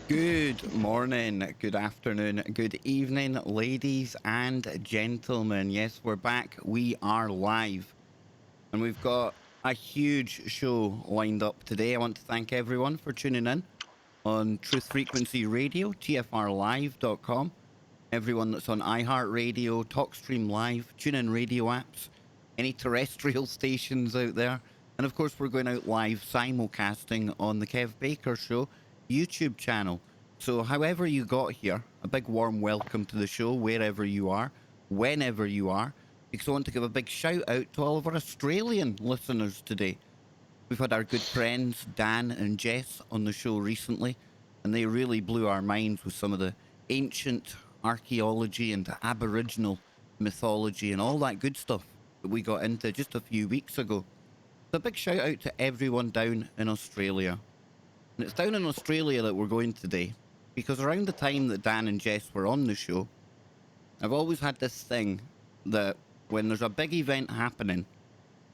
Good morning, good afternoon, good evening, ladies and gentlemen. Yes, we're back. We are live, and we've got a huge show lined up today. I want to thank everyone for tuning in on Truth Frequency Radio, tfrlive.com. Everyone that's on iHeartRadio, TalkStream Live, TuneIn Radio apps, any terrestrial stations out there. And of course, we're going out live simulcasting on the Kev Baker Show YouTube channel. So, however you got here, a big warm welcome to the show, wherever you are, whenever you are. Because I want to give a big shout out to all of our Australian listeners today. We've had our good friends Dan and Jess on the show recently, and they really blew our minds with some of the ancient archaeology and Aboriginal mythology and all that good stuff that we got into just a few weeks ago. So a big shout out to everyone down in Australia. And it's down in Australia that we're going today, because around the time that Dan and Jess were on the show, I've always had this thing that when there's a big event happening,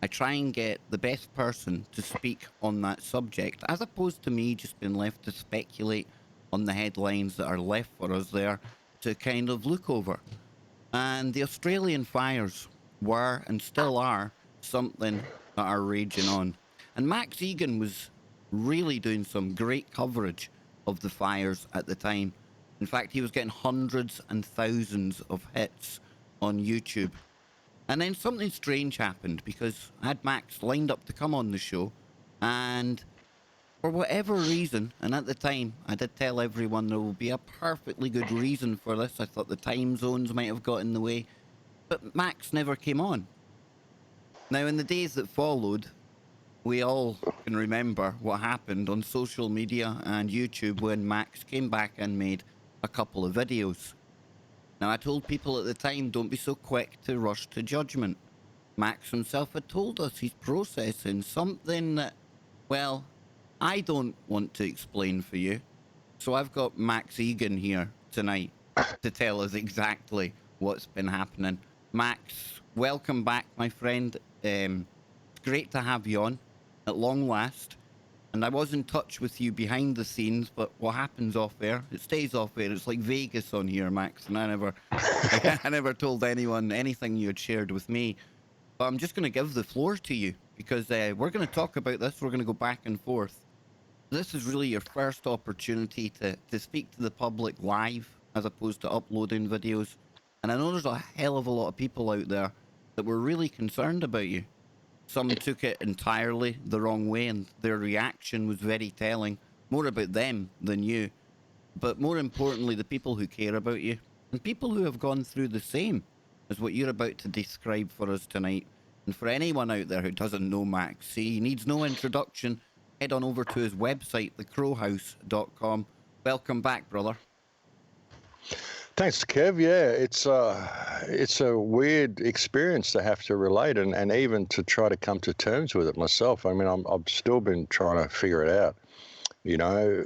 I try and get the best person to speak on that subject, as opposed to me just being left to speculate on the headlines that are left for us there to kind of look over. And the Australian fires were and still are something that are raging on. And Max Igan was really doing some great coverage of the fires at the time. In fact, he was getting hundreds and thousands of hits on YouTube. And then something strange happened, because I had Max lined up to come on the show, and for whatever reason, and at the time I did tell everyone there will be a perfectly good reason for this. I thought the time zones might have got in the way, but Max never came on. Now, in the days that followed, we all can remember what happened on social media and YouTube when Max came back and made a couple of videos. Now, I told people at the time, don't be so quick to rush to judgment. Max himself had told us he's processing something that, well, I don't want to explain for you. So I've got Max Igan here tonight to tell us exactly what's been happening. Max, welcome back, my friend. It's great to have you on at long last. And I was in touch with you behind the scenes, but what happens off air, it stays off air. It's like Vegas on here, Max. And I never told anyone anything you had shared with me. But I'm just going to give the floor to you, because we're going to talk about this. We're going to go back and forth. This is really your first opportunity to speak to the public live, as opposed to uploading videos. And I know there's a hell of a lot of people out there that were really concerned about you. Some took it entirely the wrong way, and their reaction was very telling, more about them than you. But more importantly, the people who care about you, and people who have gone through the same as what you're about to describe for us tonight. And for anyone out there who doesn't know Max, he needs no introduction. Head on over to his website, thecrowhouse.com. Welcome back, brother. Thanks, Kev. Yeah, it's a weird experience to have to relate and even to try to come to terms with it myself. I mean, I've still been trying to figure it out. You know,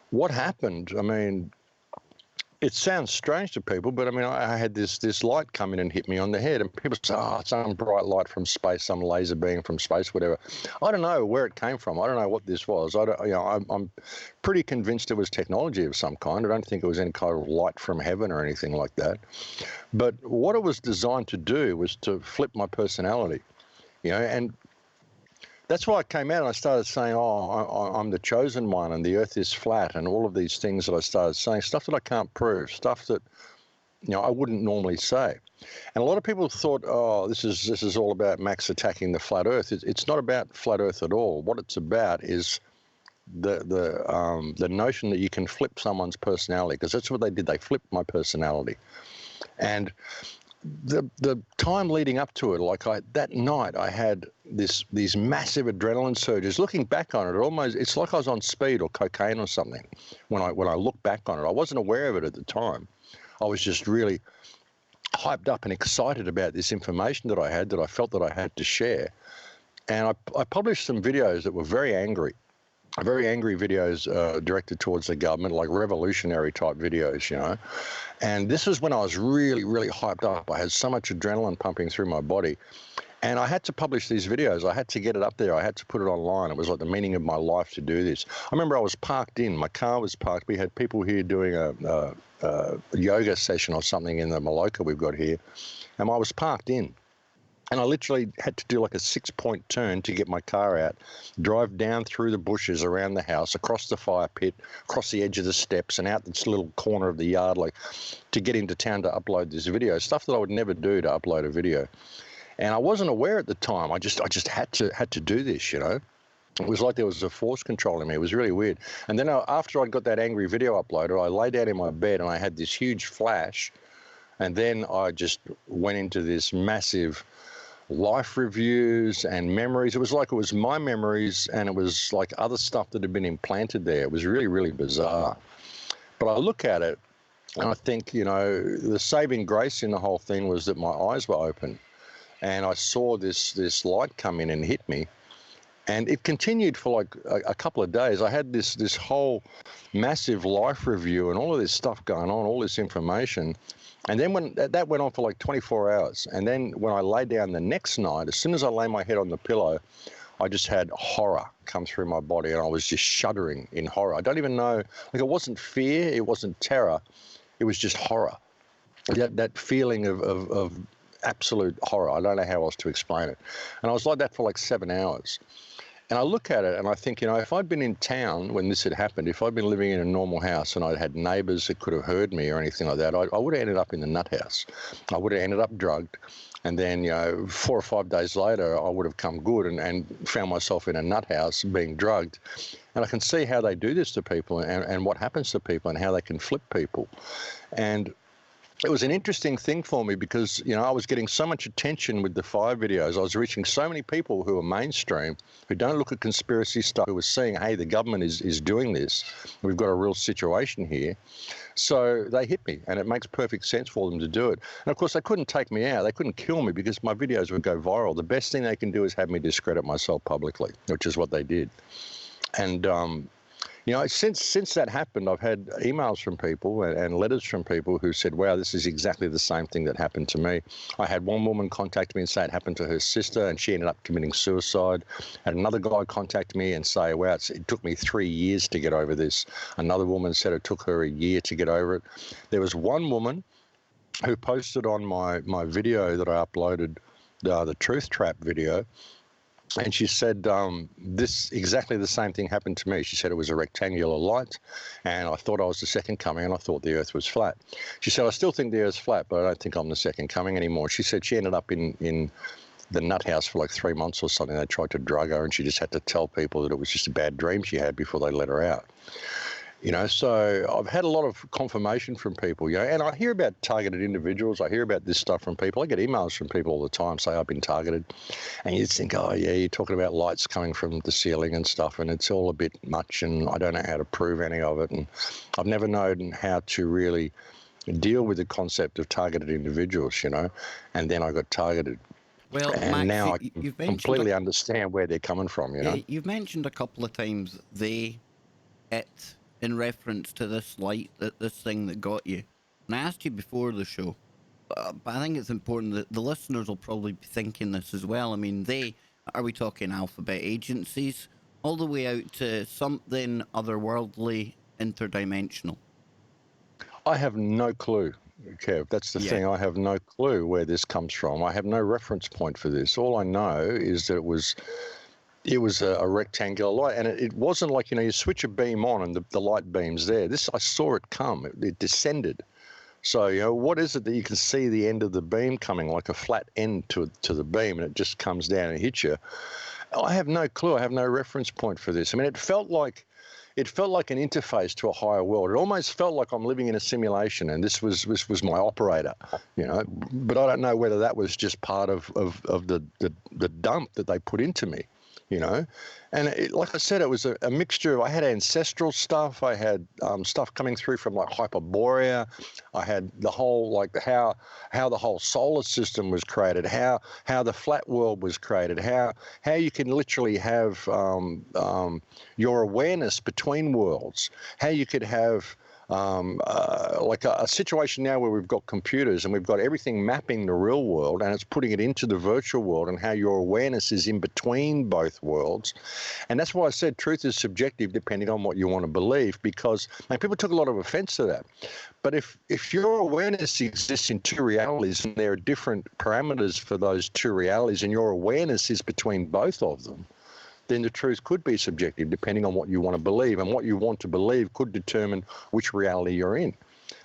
what happened? I mean, it sounds strange to people, but I mean, I had this light come in and hit me on the head, and people say, "Oh, it's some bright light from space, some laser beam from space, whatever." I don't know where it came from. I don't know what this was. I'm pretty convinced it was technology of some kind. I don't think it was any kind of light from heaven or anything like that. But what it was designed to do was to flip my personality, you know, and that's why I came out and I started saying, I'm the chosen one and the earth is flat, and all of these things that I started saying, stuff that I can't prove, stuff that, you know, I wouldn't normally say. And a lot of people thought, this is all about Max attacking the flat earth. It's not about flat earth at all. What it's about is the notion that you can flip someone's personality, because that's what they did. They flipped my personality. And the time leading up to it, that night I had these massive adrenaline surges. Looking back on it, it's like I was on speed or cocaine or something. When I look back on it, I wasn't aware of it at the time. I was just really hyped up and excited about this information that I had, that I felt that I had to share. And I published some videos that were very angry videos directed towards the government, like revolutionary type videos, you know. And this is when I was really, really hyped up. I had so much adrenaline pumping through my body. And I had to publish these videos. I had to get it up there. I had to put it online. It was like the meaning of my life to do this. I remember I was parked in. My car was parked. We had people here doing a yoga session or something in the Maloka we've got here. And I was parked in. And I literally had to do like a 6-point turn to get my car out, drive down through the bushes around the house, across the fire pit, across the edge of the steps and out this little corner of the yard, like to get into town to upload this video, stuff that I would never do to upload a video. And I wasn't aware at the time. I just had to do this, you know. It was like there was a force controlling me. It was really weird. And then after I got that angry video uploaded, I lay down in my bed and I had this huge flash. And then I just went into this massive life reviews and memories. It was like it was my memories and it was like other stuff that had been implanted there. It was really, really bizarre. But I look at it and I think, you know, the saving grace in the whole thing was that my eyes were open. And I saw this light come in and hit me. And it continued for like a couple of days. I had this whole massive life review and all of this stuff going on, all this information. And then when that went on for like 24 hours. And then when I lay down the next night, as soon as I lay my head on the pillow, I just had horror come through my body and I was just shuddering in horror. I don't even know, like it wasn't fear, it wasn't terror, it was just horror. That feeling of absolute horror. I don't know how else to explain it. And I was like that for like 7 hours. And I look at it and I think, you know, if I'd been in town when this had happened, if I'd been living in a normal house and I'd had neighbours that could have heard me or anything like that, I would have ended up in the nut house. I would have ended up drugged. And then, you know, 4 or 5 days later, I would have come good and found myself in a nut house being drugged. And I can see how they do this to people and what happens to people and how they can flip people. And it was an interesting thing for me because, you know, I was getting so much attention with the fire videos. I was reaching so many people who are mainstream, who don't look at conspiracy stuff, who were saying, hey, the government is doing this. We've got a real situation here. So they hit me, and it makes perfect sense for them to do it. And, of course, they couldn't take me out. They couldn't kill me because my videos would go viral. The best thing they can do is have me discredit myself publicly, which is what they did. And you know, since that happened, I've had emails from people and letters from people who said, wow, this is exactly the same thing that happened to me. I had one woman contact me and say it happened to her sister and she ended up committing suicide. Had another guy contact me and say, wow, it took me 3 years to get over this. Another woman said it took her a year to get over it. There was one woman who posted on my video that I uploaded, the Truth Trap video, and she said, this exactly the same thing happened to me. She said it was a rectangular light, and I thought I was the second coming, and I thought the Earth was flat. She said, I still think the Earth's flat, but I don't think I'm the second coming anymore. She said she ended up in the nut house for like 3 months or something. They tried to drug her, and she just had to tell people that it was just a bad dream she had before they let her out. You know, so I've had a lot of confirmation from people, you know, and I hear about targeted individuals. I hear about this stuff from people. I get emails from people all the time say I've been targeted. And you think, oh, yeah, you're talking about lights coming from the ceiling and stuff, and it's all a bit much, and I don't know how to prove any of it. And I've never known how to really deal with the concept of targeted individuals, you know, and then I got targeted. Well, and Max, now you've I completely understand where they're coming from, you know. Yeah, you've mentioned a couple of times it, in reference to this light, this thing that got you. And I asked you before the show, but I think it's important that the listeners will probably be thinking this as well. I mean, are we talking alphabet agencies, all the way out to something otherworldly, interdimensional? I have no clue, Kev. That's the thing. I have no clue where this comes from. I have no reference point for this. All I know is that it was a rectangular light, and it wasn't like, you know, you switch a beam on and the light beam's there. I saw it come. It descended. So, you know, what is it that you can see the end of the beam coming, like a flat end to the beam, and it just comes down and hits you? I have no clue. I have no reference point for this. I mean, it felt like an interface to a higher world. It almost felt like I'm living in a simulation, and this was my operator, you know. But I don't know whether that was just part of the dump that they put into me, you know. And like I said, it was a mixture. I had ancestral stuff. I had stuff coming through from like Hyperborea. I had the whole, like, how the whole solar system was created, how the flat world was created, how you can literally have your awareness between worlds, how you could have like a situation now where we've got computers and we've got everything mapping the real world and it's putting it into the virtual world, and how your awareness is in between both worlds. And that's why I said truth is subjective depending on what you want to believe, because people took a lot of offense to that. But if your awareness exists in two realities and there are different parameters for those two realities and your awareness is between both of them, then the truth could be subjective depending on what you want to believe, and what you want to believe could determine which reality you're in.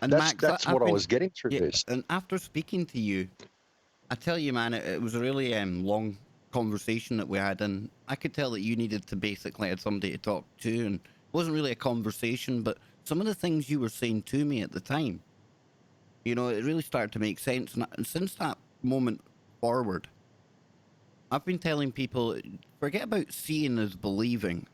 And That's Max, what I was getting through this. And after speaking to you, I tell you, man, it was a really long conversation that we had, and I could tell that you needed to basically have somebody to talk to, and it wasn't really a conversation, but some of the things you were saying to me at the time, you know, it really started to make sense. And since that moment forward, I've been telling people, forget about seeing as believing.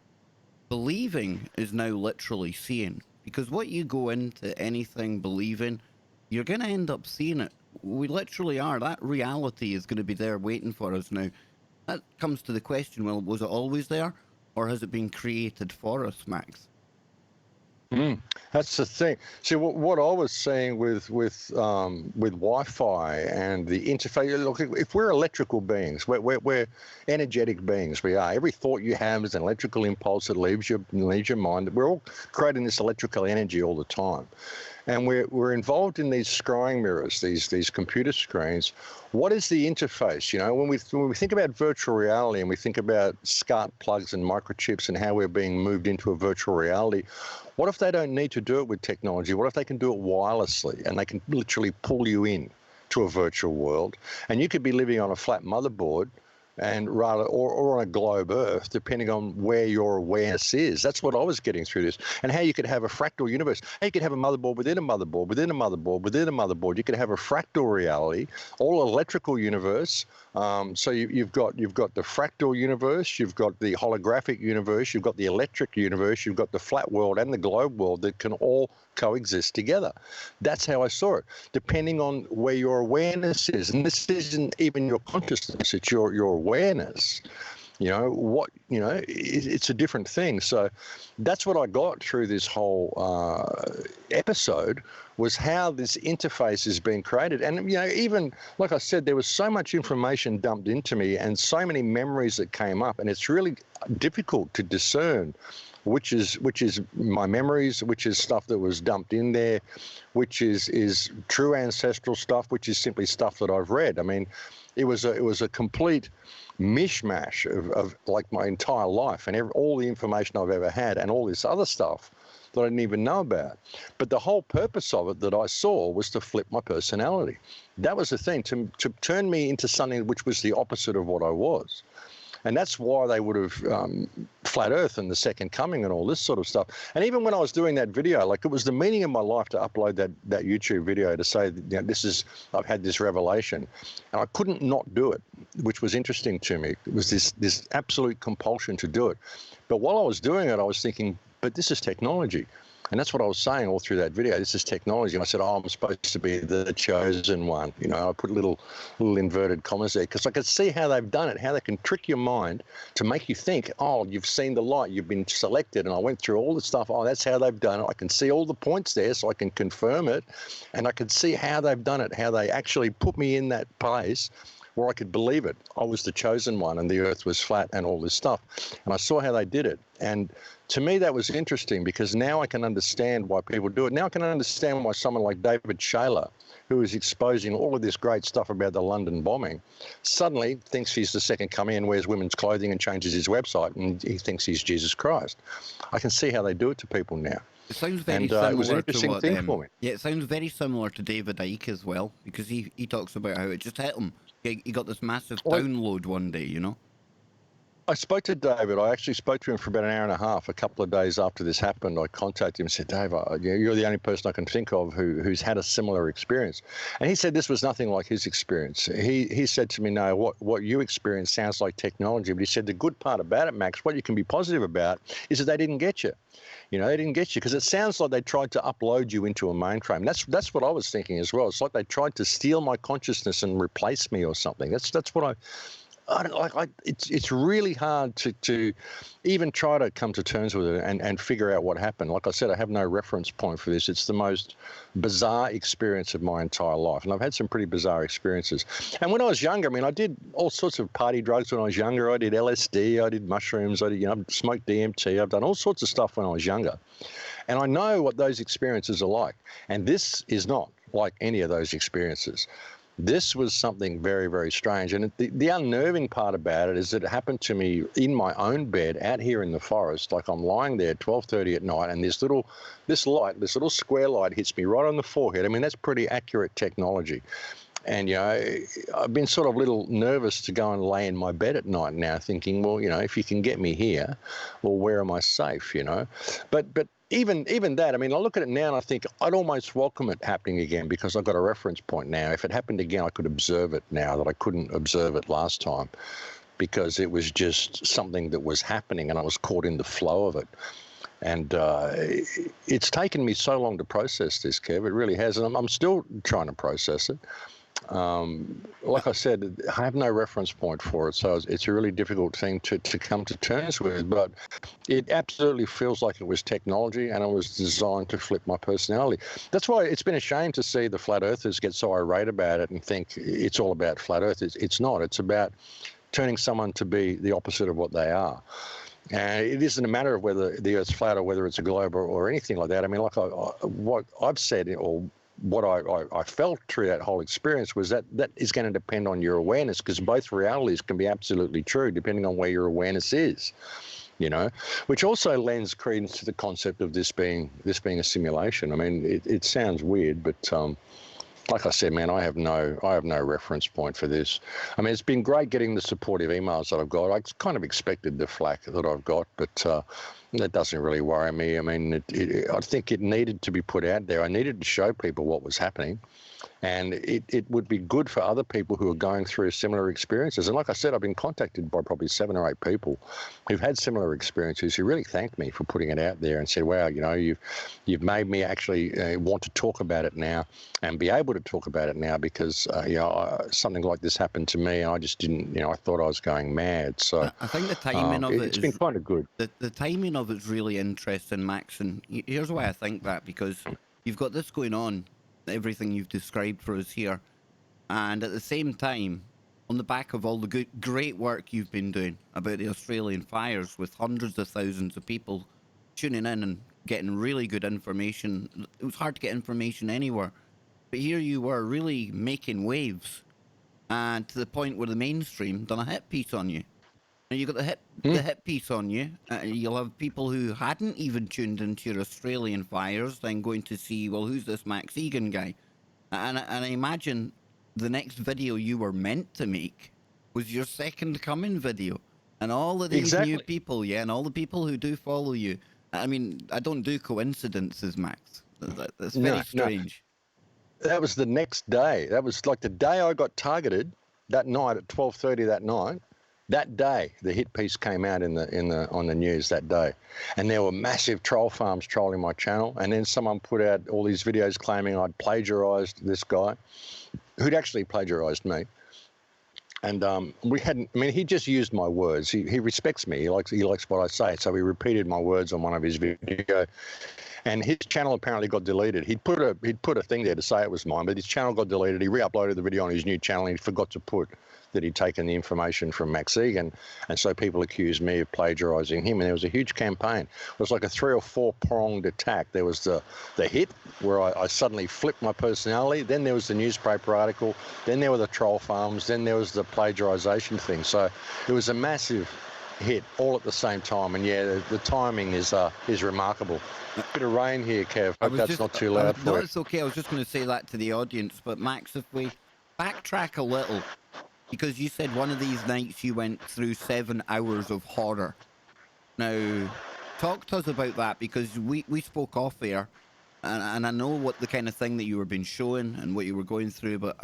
Believing is now literally seeing, because what you go into anything believing, you're going to end up seeing it. We literally are. That reality is going to be there waiting for us now. That comes to the question, well, was it always there, or has it been created for us, Max? That's the thing. See, what I was saying with Wi-Fi and the interface. Look, if we're electrical beings, we're energetic beings. We are. Every thought you have is an electrical impulse that leaves your mind. We're all creating this electrical energy all the time, and we're involved in these scrying mirrors, these computer screens. What is the interface? You know, when we think about virtual reality and we think about SCART plugs and microchips and how we're being moved into a virtual reality, what if they don't need to do it with technology? What if they can do it wirelessly and they can literally pull you in to a virtual world, and you could be living on a flat motherboard and or on a globe Earth, depending on where your awareness is. That's what I was getting through this, and how you could have a fractal universe. How you could have a motherboard within a motherboard within a motherboard within a motherboard. You could have a fractal reality, all electrical universe. So you've got the fractal universe, you've got the holographic universe, you've got the electric universe, you've got the flat world and the globe world that can all coexist together. That's how I saw it, depending on where your awareness is. And this isn't even your consciousness, it's your awareness. It's a different thing. So that's what I got through this whole episode, was how this interface is being created. And, even like I said, there was so much information dumped into me and so many memories that came up, and it's really difficult to discern which is my memories, which is stuff that was dumped in there, which is true ancestral stuff, which is simply stuff that I've read. I mean, it was a complete mishmash of like my entire life and all the information I've ever had and all this other stuff that I didn't even know about. But the whole purpose of it that I saw was to flip my personality. That was the thing, to turn me into something which was the opposite of what I was. And that's why they would have flat earth and the second coming and all this sort of stuff. And even when I was doing that video, like, it was the meaning of my life to upload that YouTube video to say, I've had this revelation. And I couldn't not do it, which was interesting to me. It was this absolute compulsion to do it. But while I was doing it, I was thinking, but this is technology. And that's what I was saying all through that video. This is technology. And I said, I'm supposed to be the chosen one. I put little inverted commas there, because I could see how they've done it, how they can trick your mind to make you think, oh, you've seen the light, you've been selected. And I went through all the stuff. Oh, that's how they've done it. I can see all the points there, so I can confirm it. And I could see how they've done it, how they actually put me in that place where I could believe it. I was the chosen one and the earth was flat and all this stuff. And I saw how they did it. And to me, that was interesting, because now I can understand why people do it. Now I can understand why someone like David Shayler, who is exposing all of this great stuff about the London bombing, suddenly thinks he's the second coming and wears women's clothing and changes his website, and he thinks he's Jesus Christ. I can see how they do it to people now. It sounds very similar it was an interesting to what, thing for me. Yeah, it sounds very similar to David Icke as well, because he talks about how it just hit him. He got this massive download one day, I spoke to David. I actually spoke to him for about an hour and a half. A couple of days after this happened, I contacted him and said, Dave, you're the only person I can think of who's had a similar experience. And he said this was nothing like his experience. He said to me, no, what you experienced sounds like technology. But he said the good part about it, Max, what you can be positive about, is that they didn't get you. They didn't get you, because it sounds like they tried to upload you into a mainframe. That's what I was thinking as well. It's like they tried to steal my consciousness and replace me or something. That's what I don't like. It's really hard to even try to come to terms with it and figure out what happened. Like I said, I have no reference point for this. It's the most bizarre experience of my entire life, and I've had some pretty bizarre experiences. And when I was younger, I mean, I did all sorts of party drugs when I was younger. I did LSD, I did mushrooms, I smoked DMT. I've done all sorts of stuff when I was younger, and I know what those experiences are like. And this is not like any of those experiences. This was something very, very strange. And the unnerving part about it is that it happened to me in my own bed out here in the forest. Like I'm lying there at 12:30 at night, and this little square light hits me right on the forehead. I mean, that's pretty accurate technology. And, I've been sort of a little nervous to go and lay in my bed at night now, thinking, well, if you can get me here, well, where am I safe, But even that, I mean, I look at it now and I think I'd almost welcome it happening again, because I've got a reference point now. If it happened again, I could observe it now that I couldn't observe it last time, because it was just something that was happening and I was caught in the flow of it. And it's taken me so long to process this, Kev. It really has. And I'm still trying to process it. Like I said, I have no reference point for it, so it's a really difficult thing to come to terms with. But it absolutely feels like it was technology, and it was designed to flip my personality. That's why it's been a shame to see the flat earthers get so irate about it and think it's all about flat earth. It's not. It's about turning someone to be the opposite of what they are. And it isn't a matter of whether the Earth's flat or whether it's a globe or anything like that. I mean, like what I've said, or what I felt through that whole experience, was that is going to depend on your awareness, because both realities can be absolutely true depending on where your awareness is, which also lends credence to the concept of this being a simulation. I mean, it sounds weird, but like I said, man, I have no reference point for this. I mean, it's been great getting the supportive emails that I've got. I kind of expected the flack that I've got, but that doesn't really worry me. I mean, I think it needed to be put out there. I needed to show people what was happening, and it would be good for other people who are going through similar experiences. And like I said, I've been contacted by probably 7 or 8 people who've had similar experiences, who really thanked me for putting it out there and said, wow, you've made me actually want to talk about it now and be able to talk about it now, because something like this happened to me and I just didn't, I thought I was going mad. So I think the timing of it's been kind of good. The timing of it's really interesting, Max, and here's why I think that, because you've got this going on, everything you've described for us here, and at the same time, on the back of all the great work you've been doing about the Australian fires, with hundreds of thousands of people tuning in and getting really good information. It was hard to get information anywhere, but here you were really making waves, and to the point where the mainstream done a hit piece on you. And you got the hit piece on you. You'll have people who hadn't even tuned into your Australian fires then going to see, well, who's this Max Igan guy? And I imagine the next video you were meant to make was your second coming video. And all of these new people, and all the people who do follow you. I mean, I don't do coincidences, Max. That's very strange. No. That was the next day. That was like the day I got targeted, that night at 12:30 that night. That day, the hit piece came out on the news that day, and there were massive troll farms trolling my channel. And then someone put out all these videos claiming I'd plagiarized this guy, who'd actually plagiarized me. And we hadn't. I mean, he just used my words. He respects me. He likes what I say. So he repeated my words on one of his videos. And his channel apparently got deleted. He'd put a thing there to say it was mine, but his channel got deleted. He re-uploaded the video on his new channel, and he forgot to put that he'd taken the information from Max Igan, and so people accused me of plagiarizing him, and there was a huge campaign. It was like a 3 or 4 pronged attack. There was the hit, where I suddenly flipped my personality, then there was the newspaper article, then there were the troll farms, then there was the plagiarization thing. So it was a massive hit all at the same time, and the timing is remarkable. A bit of rain here, Kev. Hope that's not too loud for you. No, it's okay. I was just going to say that to the audience, but Max, if we backtrack a little, because you said one of these nights you went through 7 hours of horror. Now, talk to us about that, because we spoke off air, and I know what the kind of thing that you were being shown and what you were going through, but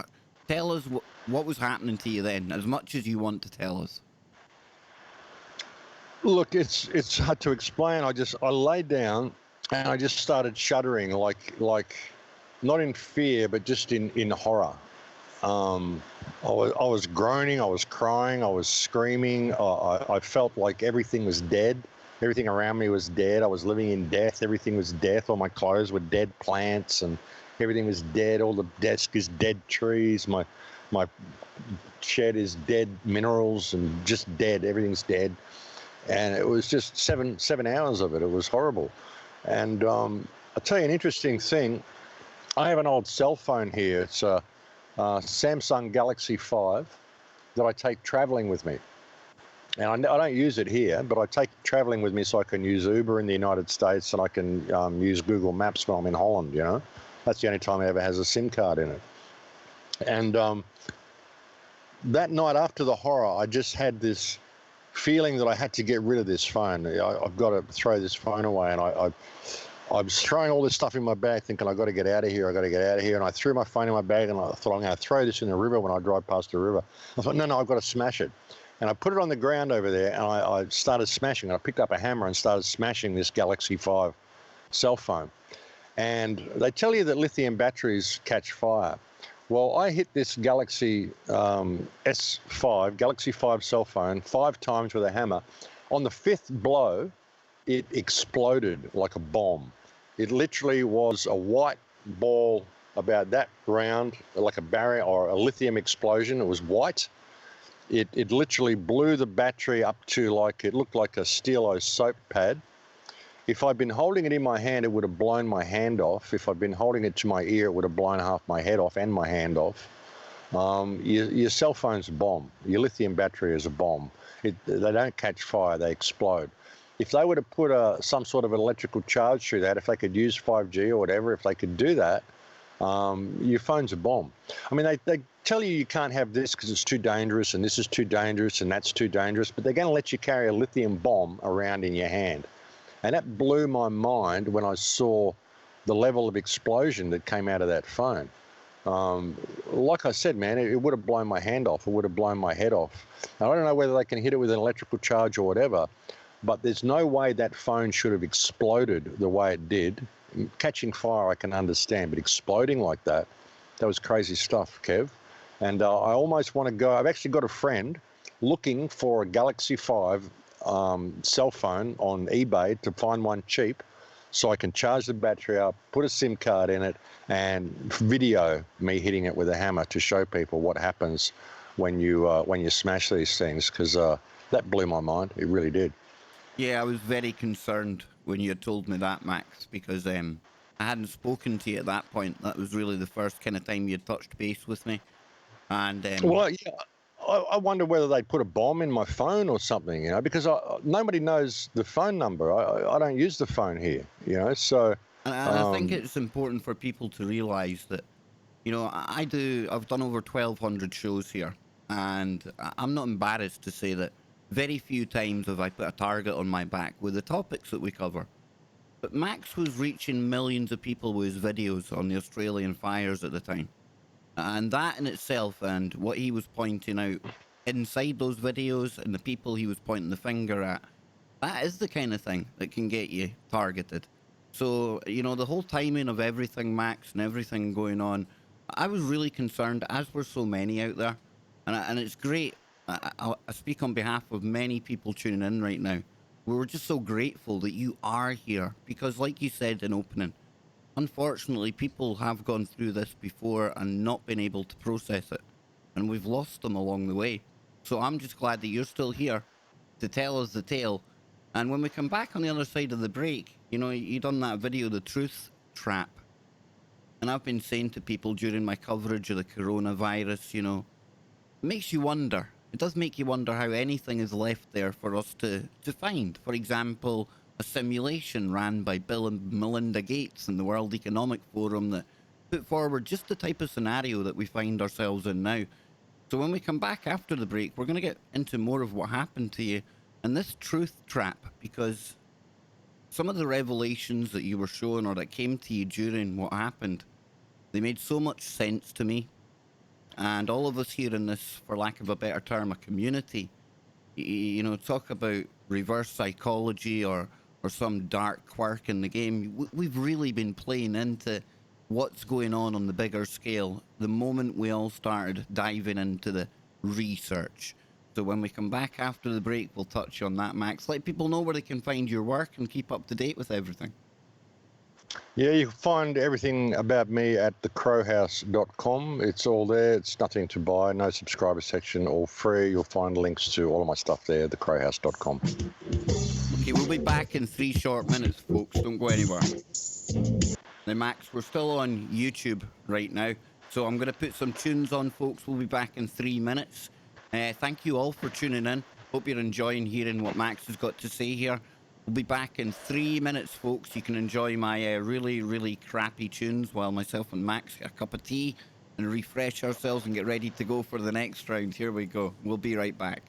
tell us what was happening to you then, as much as you want to tell us. Look, it's hard to explain. I laid down and I just started shuddering, like not in fear, but just in horror. I was groaning, I was crying, I was screaming. I felt like everything was dead. Everything around me was dead. I was living in death. Everything was death. All my clothes were dead plants, and everything was dead. All the desk is dead trees. My shed is dead minerals and just dead. Everything's dead. And it was just 7 hours of it. It was horrible. And I'll tell you an interesting thing. I have an old cell phone here. It's a Samsung Galaxy 5 that I take traveling with me. And I don't use it here, but I take it traveling with me so I can use Uber in the United States, and I can use Google Maps when I'm in Holland, you know. That's the only time it ever has a SIM card in it. And that night after the horror, I just had this feeling that I had to get rid of this phone. I've got to throw this phone away. And I was throwing all this stuff in my bag thinking, I've got to get out of here, And I threw my phone in my bag, and I thought, I'm going to throw this in the river when I drive past the river. I thought, no, I've got to smash it. And I put it on the ground over there, and I started smashing it. I picked up a hammer and started smashing this Galaxy 5 cell phone. And they tell you that lithium batteries catch fire. Well, I hit this Galaxy S5, Galaxy 5 cell phone 5 times with a hammer. On the 5th blow, it exploded like a bomb. It literally was a white ball about that round, like a barrier or a lithium explosion. It was white. It literally blew the battery up to like, it looked like a Stilo soap pad. If I'd been holding it in my hand, it would have blown my hand off. If I'd been holding it to my ear, it would have blown half my head off and my hand off. Your cell phone's a bomb. Your lithium battery is a bomb. They don't catch fire, they explode. If they were to put some sort of electrical charge through that, if they could use 5G or whatever, if they could do that, your phone's a bomb. I mean, they tell you can't have this because it's too dangerous, and this is too dangerous, and that's too dangerous, but they're going to let you carry a lithium bomb around in your hand. And that blew my mind when I saw the level of explosion that came out of that phone. Like I said, man, it would have blown my hand off. It would have blown my head off. Now, I don't know whether they can hit it with an electrical charge or whatever, but there's no way that phone should have exploded the way it did. Catching fire, I can understand, but exploding like that was crazy stuff, Kev. And I almost want to go. I've actually got a friend looking for a Galaxy 5 cell phone on eBay to find one cheap so I can charge the battery up, put a SIM card in it, and video me hitting it with a hammer to show people what happens when you smash these things, because that blew my mind. It really did. Yeah, I was very concerned when you had told me that, Max, because I hadn't spoken to you at that point. That was really the first kind of time you had touched base with me. And Well, yeah, I wonder whether they put a bomb in my phone or something, you know, because nobody knows the phone number. I don't use the phone here, you know, so. And I think it's important for people to realise that, you know, I've done over 1,200 shows here, and I'm not embarrassed to say that very few times have I put a target on my back with the topics that we cover. But Max was reaching millions of people with his videos on the Australian fires at the time. And that in itself, and what he was pointing out inside those videos and the people he was pointing the finger at, that is the kind of thing that can get you targeted. So, you know, the whole timing of everything, Max, and everything going on, I was really concerned, as were so many out there. And it's great. I speak on behalf of many people tuning in right now. We're just so grateful that you are here because, like you said in opening, unfortunately, people have gone through this before and not been able to process it. And we've lost them along the way. So I'm just glad that you're still here to tell us the tale. And when we come back on the other side of the break, you know, you done that video, The Truth Trap. And I've been saying to people during my coverage of the coronavirus, you know, it makes you wonder. It does make you wonder how anything is left there for us to find. For example, a simulation ran by Bill and Melinda Gates and the World Economic Forum that put forward just the type of scenario that we find ourselves in now. So when we come back after the break, we're going to get into more of what happened to you and this truth trap, because some of the revelations that you were showing or that came to you during what happened, they made so much sense to me. And all of us here in this, for lack of a better term, a community, you know, talk about reverse psychology or some dark quirk in the game. We've really been playing into what's going on the bigger scale the moment we all started diving into the research. So when we come back after the break, we'll touch on that, Max. Let people know where they can find your work and keep up to date with everything. Yeah, you can find everything about me at thecrowhouse.com. It's all there. It's nothing to buy, no subscriber section, all free. You'll find links to all of my stuff there, thecrowhouse.com. Okay, we'll be back in 3 short minutes, folks. Don't go anywhere. Now, Max, we're still on YouTube right now, so I'm going to put some tunes on, folks. We'll be back in 3 minutes. Thank you all for tuning in. Hope you're enjoying hearing what Max has got to say here. We'll be back in 3 minutes, folks. You can enjoy my really, really crappy tunes while myself and Max get a cup of tea and refresh ourselves and get ready to go for the next round. Here we go. We'll be right back.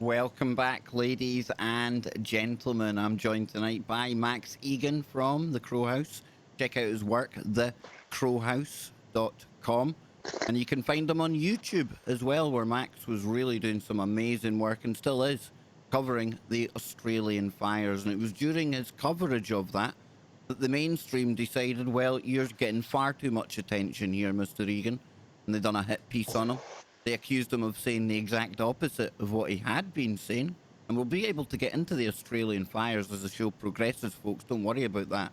Welcome back, ladies and gentlemen. I'm joined tonight by Max Igan from The Crow House. Check out his work, thecrowhouse.com. And you can find him on YouTube as well, where Max was really doing some amazing work and still is, covering the Australian fires. And it was during his coverage of that that the mainstream decided, well, you're getting far too much attention here, Mr. Igan. And they done a hit piece on him. They accused him of saying the exact opposite of what he had been saying. And we'll be able to get into the Australian fires as the show progresses, folks. Don't worry about that.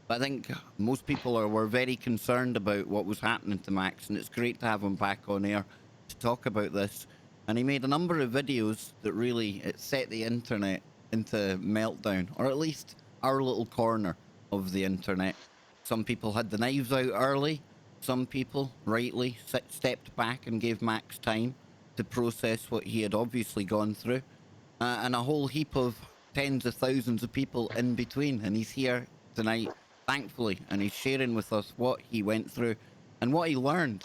But I think most people were very concerned about what was happening to Max, and it's great to have him back on air to talk about this. And he made a number of videos that really it set the internet into meltdown, or at least our little corner of the internet. Some people had the knives out early. Some people, rightly, stepped back and gave Max time to process what he had obviously gone through. And a whole heap of tens of thousands of people in between. And he's here tonight, thankfully, and he's sharing with us what he went through and what he learned.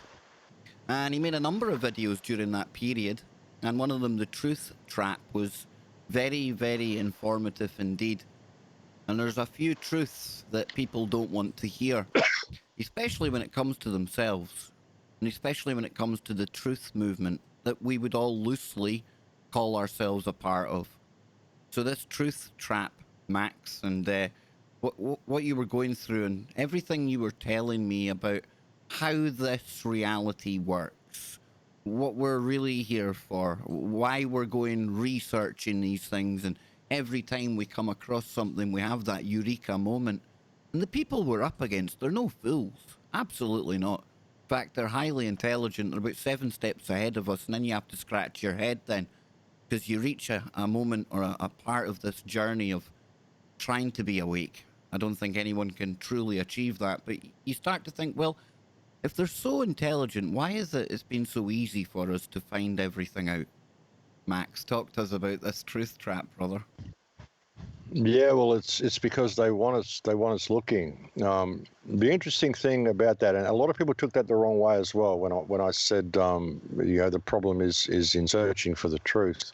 And he made a number of videos during that period. And one of them, The Truth Trap, was very, very informative indeed. And there's a few truths that people don't want to hear, especially when it comes to themselves, and especially when it comes to the truth movement that we would all loosely call ourselves a part of. So this truth trap, Max, and what you were going through and everything you were telling me about how this reality works, what we're really here for, why we're going researching these things, and every time we come across something, we have that eureka moment. And the people we're up against, they're no fools. Absolutely not. In fact, they're highly intelligent. They're about 7 steps ahead of us, and then you have to scratch your head then, because you reach a moment or a part of this journey of trying to be awake. I don't think anyone can truly achieve that, but you start to think, well, if they're so intelligent, why is it it's been so easy for us to find everything out? Max, talk to us about this truth trap, brother. Yeah, well, it's because they want us looking. The interesting thing about that, and a lot of people took that the wrong way as well. When I said, the problem is in searching for the truth.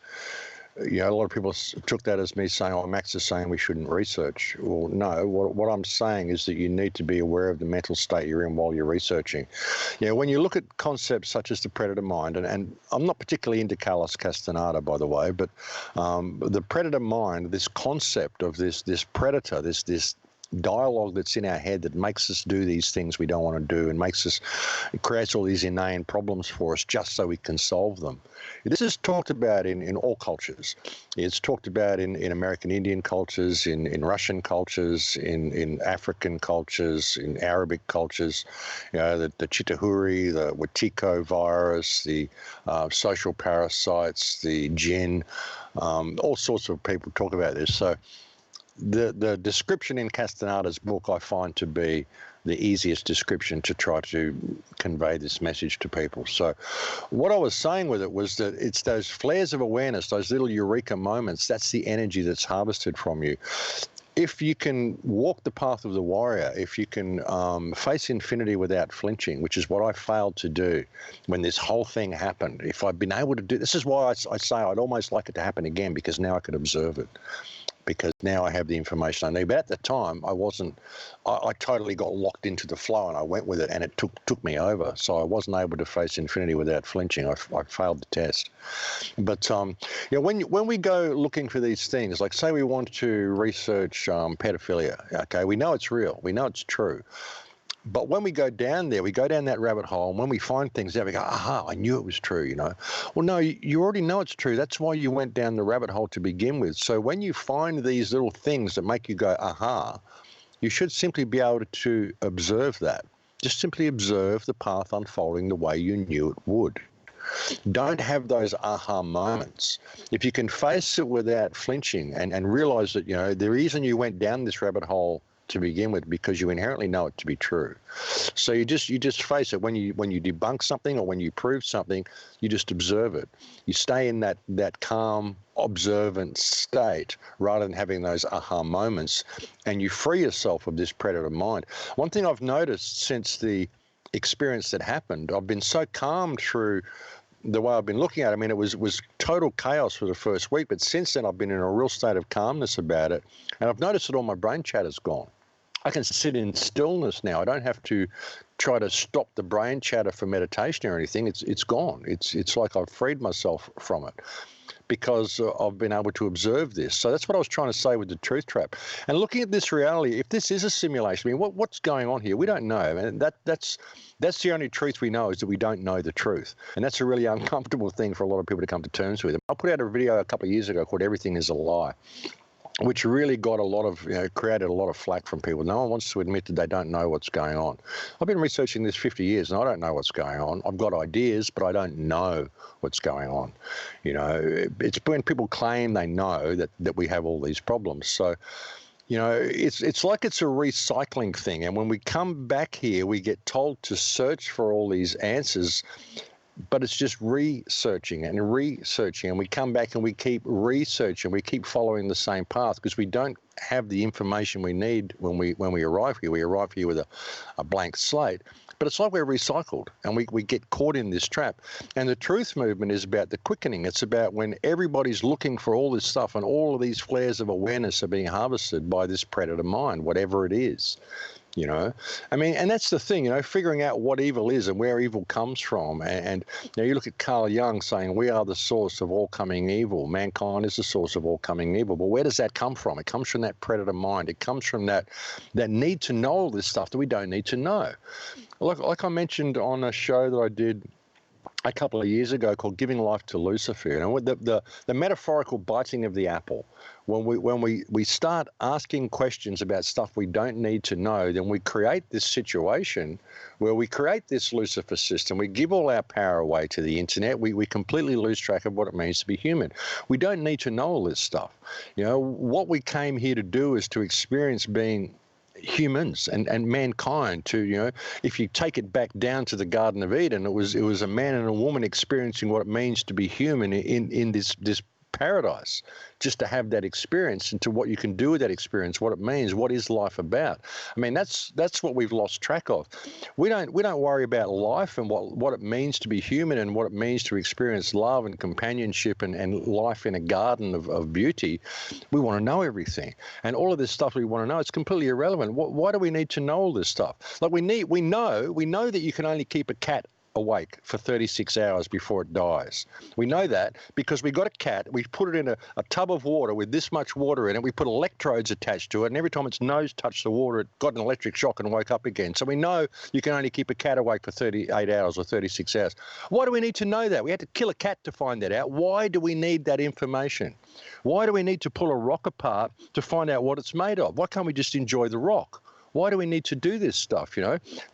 A lot of people took that as me saying, "Oh, Max is saying we shouldn't research." Well, no. What I'm saying is that you need to be aware of the mental state you're in while you're researching. When you look at concepts such as the predator mind, and I'm not particularly into Carlos Castaneda, by the way, but the predator mind, this concept of this predator, this dialogue that's in our head that makes us do these things we don't want to do and it creates all these inane problems for us just so we can solve them. This is talked about in all cultures. It's talked about in American Indian cultures, in Russian cultures, in African cultures, in Arabic cultures. The Chitahuri, the Watiko virus, the social parasites, the jinn, all sorts of people talk about this. So the description in Castaneda's book I find to be the easiest description to try to convey this message to people. So what I was saying with it was that it's those flares of awareness, those little eureka moments, that's the energy that's harvested from you. If you can walk the path of the warrior, if you can face infinity without flinching, which is what I failed to do when this whole thing happened, if I'd been able to do, this is why I say I'd almost like it to happen again, because now I could observe it. Because now I have the information I need. But at the time, I totally got locked into the flow and I went with it, and it took me over. So I wasn't able to face infinity without flinching. I failed the test. But when we go looking for these things, like say we want to research pedophilia, okay, we know it's real, we know it's true. But when we go down there, we go down that rabbit hole, and when we find things there, we go, aha, I knew it was true, Well, no, you already know it's true. That's why you went down the rabbit hole to begin with. So when you find these little things that make you go, aha, you should simply be able to observe that. Just simply observe the path unfolding the way you knew it would. Don't have those aha moments. If you can face it without flinching and realize that, the reason you went down this rabbit hole to begin with, because you inherently know it to be true. So you just face it. When you debunk something or when you prove something, you just observe it. You stay in that calm, observant state rather than having those aha moments, and you free yourself of this predator mind. One thing I've noticed since the experience that happened, I've been so calm through the way I've been looking at it. I mean, it was total chaos for the first week, but since then I've been in a real state of calmness about it, and I've noticed that all my brain chatter's gone. I can sit in stillness now. I don't have to try to stop the brain chatter for meditation or anything. It's gone. It's like I've freed myself from it. because I've been able to observe this. So that's what I was trying to say with the truth trap. And looking at this reality, if this is a simulation, I mean, what's going on here? We don't know. And that's the only truth we know, is that we don't know the truth. And that's a really uncomfortable thing for a lot of people to come to terms with. I put out a video a couple of years ago called "Everything is a Lie," which really got a lot of, created a lot of flack from people. No one wants to admit that they don't know what's going on. I've been researching this 50 years and I don't know what's going on. I've got ideas, but I don't know what's going on. It's when people claim they know that we have all these problems. So, it's like it's a recycling thing. And when we come back here, we get told to search for all these answers, but it's just researching and researching, and we come back and we keep researching, we keep following the same path, because we don't have the information we need when we arrive here. We arrive here with a blank slate, but it's like we're recycled, and we get caught in this trap. And the truth movement is about the quickening. It's about when everybody's looking for all this stuff, and all of these flares of awareness are being harvested by this predator mind, whatever it is. And that's the thing, figuring out what evil is and where evil comes from. And you look at Carl Jung saying, we are the source of all coming evil. Mankind is the source of all coming evil. But where does that come from? It comes from that predator mind. It comes from that need to know all this stuff that we don't need to know. Like I mentioned on a show that I did a couple of years ago called "Giving Life to Lucifer," the metaphorical biting of the apple. When we start asking questions about stuff we don't need to know, then we create this situation where we create this Lucifer system. We give all our power away to the internet. We completely lose track of what it means to be human. We don't need to know all this stuff. What we came here to do is to experience being humans and mankind. To if you take it back down to the Garden of Eden, it was a man and a woman experiencing what it means to be human in this paradise, just to have that experience, and to what you can do with that experience, what it means, what is life about. I mean, that's what we've lost track of. We don't worry about life and what it means to be human, and what it means to experience love and companionship and life in a garden of beauty. We want to know everything, and all of this stuff we want to know, it's completely irrelevant. Why do we need to know all this stuff? Like we know that you can only keep a cat awake for 36 hours before it dies. We know that because we got a cat, we put it in a tub of water with this much water in it, we put electrodes attached to it, and every time its nose touched the water, it got an electric shock and woke up again. So we know you can only keep a cat awake for 38 hours or 36 hours. Why do we need to know that? We had to kill a cat to find that out. Why do we need that information? Why do we need to pull a rock apart to find out what it's made of? Why can't we just enjoy the rock? Why do we need to do this stuff,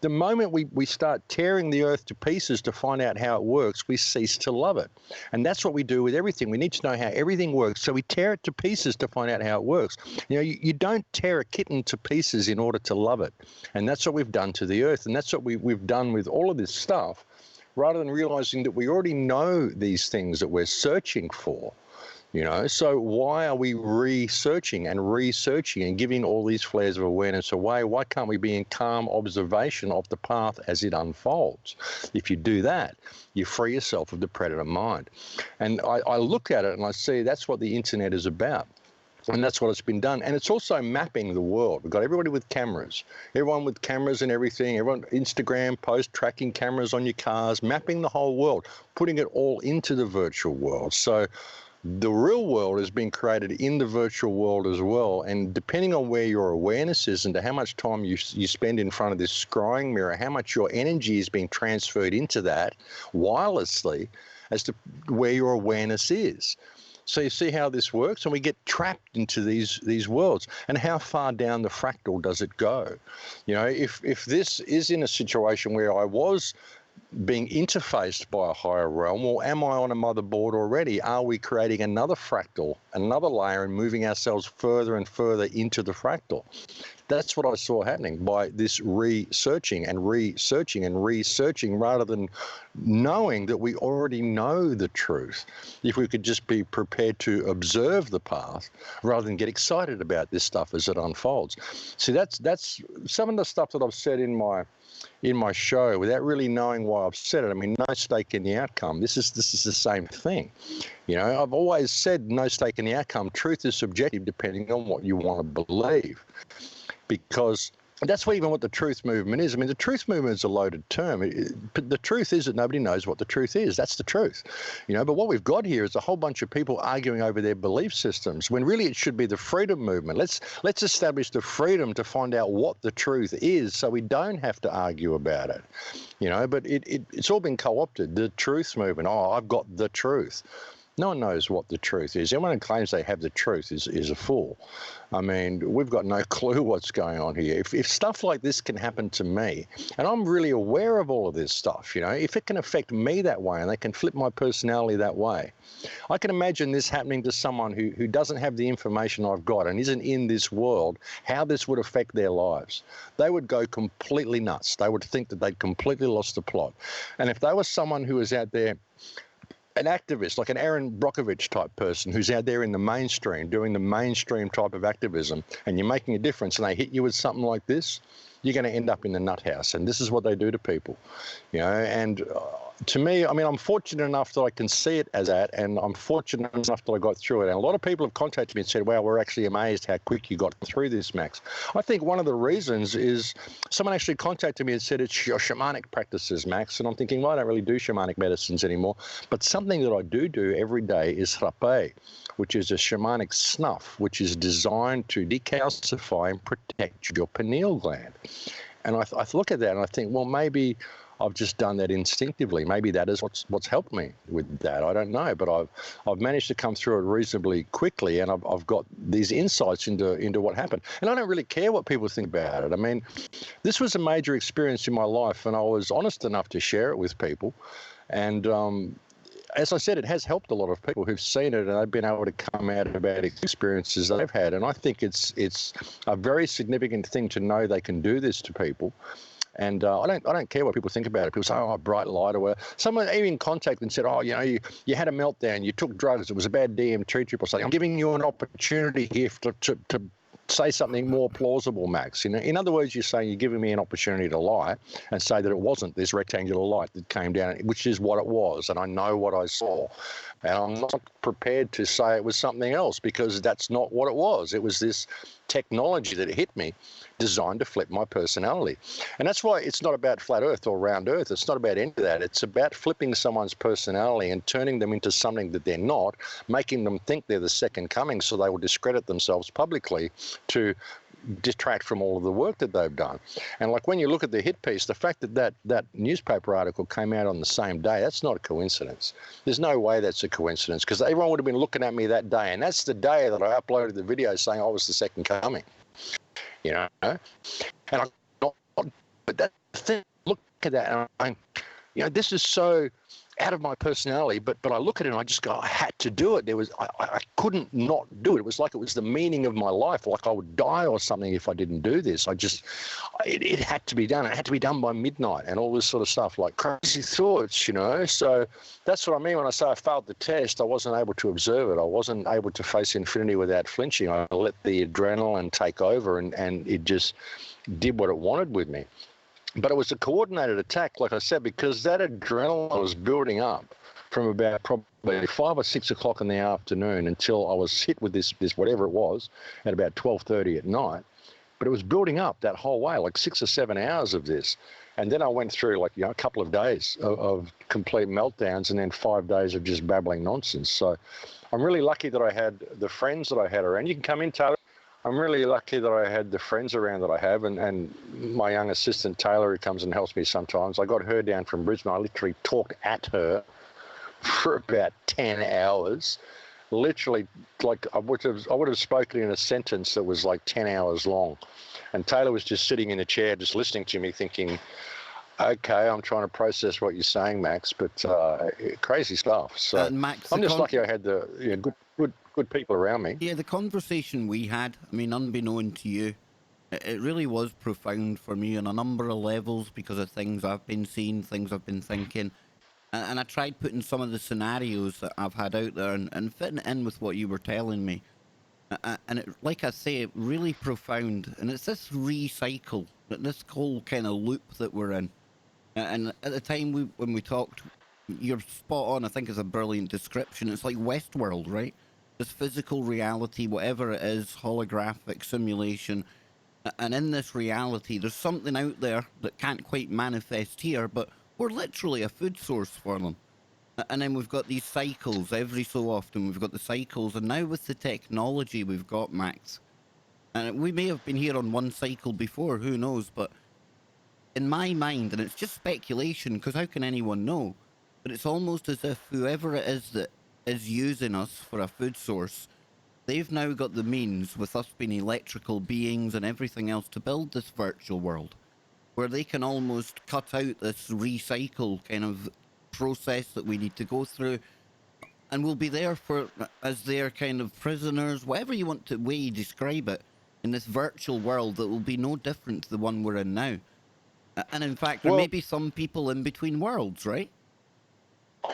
The moment we start tearing the earth to pieces to find out how it works, we cease to love it. And that's what we do with everything. We need to know how everything works, so we tear it to pieces to find out how it works. You don't tear a kitten to pieces in order to love it. And that's what we've done to the earth, and that's what we've done with all of this stuff, rather than realizing that we already know these things that we're searching for. So why are we researching and giving all these flares of awareness away? Why can't we be in calm observation of the path as it unfolds? If you do that, you free yourself of the predator mind. And I look at it and I see that's what the internet is about. And that's what it's been done. And it's also mapping the world. We've got everybody with cameras, everyone with cameras and everything, everyone, Instagram post, tracking cameras on your cars, mapping the whole world, putting it all into the virtual world. So the real world is being created in the virtual world as well. And depending on where your awareness is and to how much time you spend in front of this scrying mirror, how much your energy is being transferred into that wirelessly as to where your awareness is. So you see how this works, and we get trapped into these worlds. And how far down the fractal does it go? If this is in a situation where I was being interfaced by a higher realm, or am I on a motherboard already? Are we creating another fractal, another layer, and moving ourselves further and further into the fractal? That's what I saw happening by this researching and researching and researching, rather than knowing that we already know the truth. If we could just be prepared to observe the path rather than get excited about this stuff as it unfolds. See, that's some of the stuff that I've said in my show without really knowing why I've said it. I mean, no stake in the outcome. This is the same thing. I've always said no stake in the outcome. Truth is subjective depending on what you want to believe. Because that's what even what the truth movement is. I mean, the truth movement is a loaded term. But the truth is that nobody knows what the truth is. That's the truth, you know. But what we've got here is a whole bunch of people arguing over their belief systems, when really it should be the freedom movement. Let's establish the freedom to find out what the truth is, so we don't have to argue about it, you know. But it's all been co-opted. The truth movement. Oh, I've got the truth. No one knows what the truth is. Anyone who claims they have the truth is a fool. I mean, we've got no clue what's going on here. If stuff like this can happen to me, and I'm really aware of all of this stuff, you know, if it can affect me that way and they can flip my personality that way, I can imagine this happening to someone who doesn't have the information I've got and isn't in this world, how this would affect their lives. They would go completely nuts. They would think that they'd completely lost the plot. And if they were someone who was out there, an activist, like an Aaron Brockovich type person who's out there in the mainstream doing the mainstream type of activism, and you're making a difference and they hit you with something like this, you're going to end up in the nut house. And this is what they do to people, you know. And to me, I mean, I'm fortunate enough that I can see it as that, and I'm fortunate enough that I got through it. And a lot of people have contacted me and said, wow, we're actually amazed how quick you got through this, Max. I think one of the reasons is someone actually contacted me and said, it's your shamanic practices, Max. And I'm thinking, well, I don't really do shamanic medicines anymore. But something that I do every day is rapé, which is a shamanic snuff, which is designed to decalcify and protect your pineal gland. And I look at that and I think, well, maybe I've just done that instinctively. Maybe that is what's helped me with that. I don't know, but I've managed to come through it reasonably quickly, and I've got these insights into what happened. And I don't really care what people think about it. I mean, this was a major experience in my life, and I was honest enough to share it with people. And as I said, it has helped a lot of people who've seen it, and they've been able to come out about experiences they've had. And I think it's a very significant thing to know they can do this to people. And I don't care what people think about it. People say, oh, bright light, or whatever. Someone even contacted and said, oh, you know, you had a meltdown, you took drugs, it was a bad DMT trip or something. I'm giving you an opportunity here to say something more plausible, Max. You know, in other words, you're saying you're giving me an opportunity to lie and say that it wasn't this rectangular light that came down, which is what it was, and I know what I saw. And I'm not prepared to say it was something else, because that's not what it was. It was this technology that hit me, designed to flip my personality. And that's why it's not about flat earth or round earth. It's not about any of that. It's about flipping someone's personality and turning them into something that they're not, making them think they're the second coming, so they will discredit themselves publicly to detract from all of the work that they've done. And like when you look at the hit piece, the fact that newspaper article came out on the same day, that's not a coincidence. There's no way that's a coincidence, because everyone would have been looking at me that day. And that's the day that I uploaded the video saying I was the second coming, you know. And I got, but that thing, look at that, and I'm, you know, this is so out of my personality, but I look at it and I just go, I had to do it. I couldn't not do it. It was like it was the meaning of my life, like I would die or something if I didn't do this. It had to be done. It had to be done by midnight and all this sort of stuff, like crazy thoughts, you know. So that's what I mean when I say I failed the test. I wasn't able to observe it. I wasn't able to face infinity without flinching. I let the adrenaline take over, and it just did what it wanted with me. But it was a coordinated attack, like I said, because that adrenaline was building up from about probably 5 or 6 o'clock in the afternoon until I was hit with this whatever it was at about 12:30 at night. But it was building up that whole way, like 6 or 7 hours of this. And then I went through, like, you know, a couple of days of complete meltdowns, and then 5 days of just babbling nonsense. So I'm really lucky that I had the friends that I had around. You can come in, Taylor. I'm really lucky that I had the friends around that I have, and my young assistant, Taylor, who comes and helps me sometimes. I got her down from Brisbane. I literally talked at her for about 10 hours. Literally, like I would have spoken in a sentence that was like 10 hours long. And Taylor was just sitting in a chair just listening to me thinking, okay, I'm trying to process what you're saying, Max, but crazy stuff. So Max, I'm just lucky I had the good people around me. Yeah, the conversation we had, I mean, unbeknown to you, it really was profound for me on a number of levels because of things I've been seeing, things I've been thinking. And I tried putting some of the scenarios that I've had out there and fitting it in with what you were telling me. And it, like I say, it really profound. And it's this recycle, this whole kind of loop that we're in. And at the time when we talked, you're spot on. I think it's a brilliant description. It's like Westworld, right? This physical reality, whatever it is, holographic simulation, And in this reality, there's something out there that can't quite manifest here, but we're literally a food source for them. And then we've got these cycles every so often. We've got the cycles, and now with the technology we've got, Max, and we may have been here on one cycle before, who knows? But in my mind, and it's just speculation, because how can anyone know? But it's almost as if whoever it is that is using us for a food source, they've now got the means, with us being electrical beings and everything else, to build this virtual world where they can almost cut out this recycle kind of process that we need to go through, and we'll be there for as their kind of prisoners, whatever you want to way you describe it, in this virtual world that will be no different to the one we're in now. And in fact, there may Well, be some people in between worlds, right?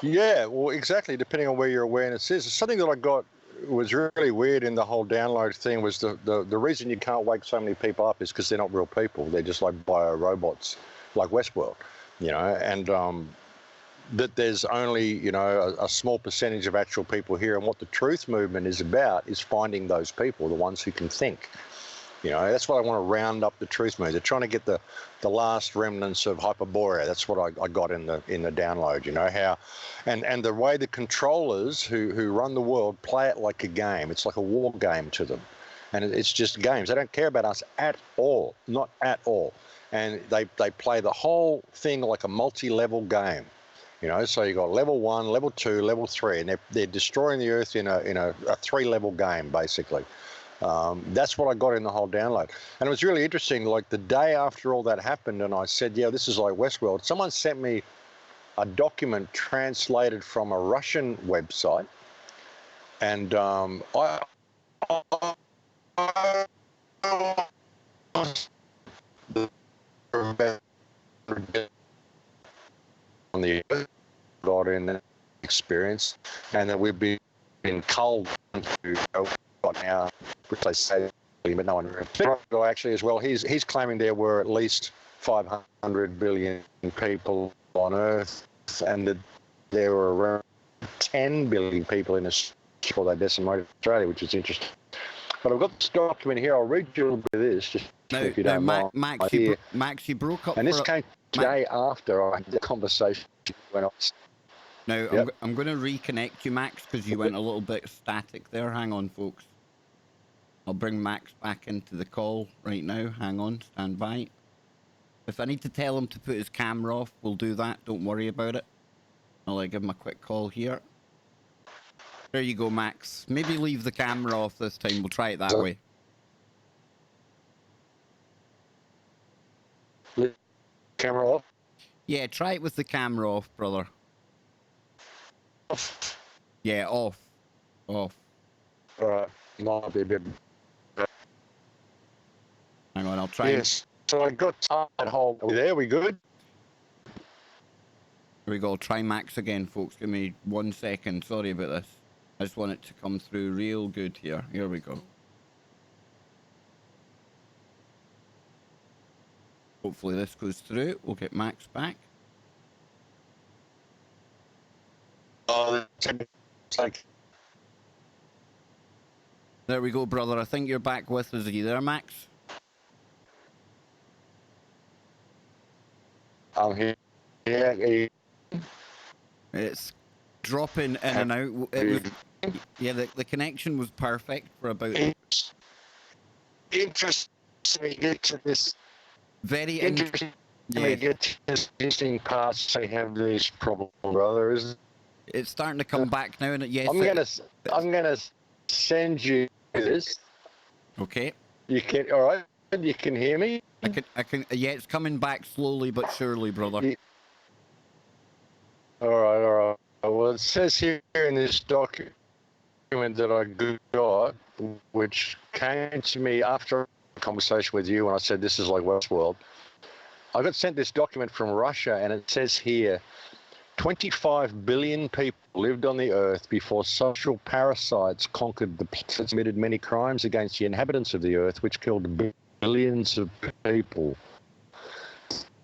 yeah, well, exactly, depending on where your awareness is. Something that I got was really weird in the whole download thing was the reason you can't wake so many people up is because they're not real people. They're just like bio robots, like Westworld, and that there's only, a small percentage of actual people here. And what the truth movement is about is finding those people, the ones who can think. That's what I want to round up the truth movement. They're trying to get the last remnants of Hyperborea. That's what I got in the download. How, and the way the controllers who run the world play it like a game. It's like a war game to them, and it's just games. They don't care about us at all, not at all. And they play the whole thing like a multi-level game. So you got level 1, level 2, level 3, and they're destroying the Earth in a 3-level game basically. That's what I got in the whole download. And it was really interesting, like the day after all that happened, and I said, yeah, this is like Westworld, someone sent me a document translated from a Russian website. And on the Earth got in that experience, and that we've been culled to now, which they say, but no one actually as well. He's claiming there were at least 500 billion people on Earth, and that there were around 10 billion people in Australia before they decimated Australia, which is interesting. But I've got this document here. I'll read you a little bit of this, just if you don't mind. Max, you broke up. And this came today after I had the conversation when I was. Now, yep. I'm going to reconnect you, Max, because you went a little bit static there. Hang on, folks. I'll bring Max back into the call right now. Hang on, stand by. If I need to tell him to put his camera off, we'll do that. Don't worry about it. I'll give him a quick call here. There you go, Max. Maybe leave the camera off this time. We'll try it that way. Camera off? Yeah, try it with the camera off, brother. Off. Yeah, off. Off. Alright, might be a bit. Hang on, I'll try. Yes, so I got that whole. There, we good? Here we go. Try Max again, folks. Give me 1 second. Sorry about this. I just want it to come through real good here. Here we go. Hopefully this goes through. We'll get Max back. Oh, like. There we go, brother. I think you're back with us. Are you there, Max? I'm here. Yeah. It's dropping in and out. It was, yeah, the connection was perfect for about. Interesting to get to this. Very interesting. Yeah. Get to this interesting parts. They have these problems, brother. Isn't it? It's starting to come back now, and yes. I'm gonna send you this. Okay. You can. All right. You can hear me. I can. Yeah, it's coming back slowly but surely, brother. Yeah. All right. Well, it says here in this document that I got, which came to me after a conversation with you when I said this is like Westworld. I got sent this document from Russia, and it says here, 25 billion people lived on the Earth before social parasites conquered the planet, committed many crimes against the inhabitants of the Earth, which killed billions of people.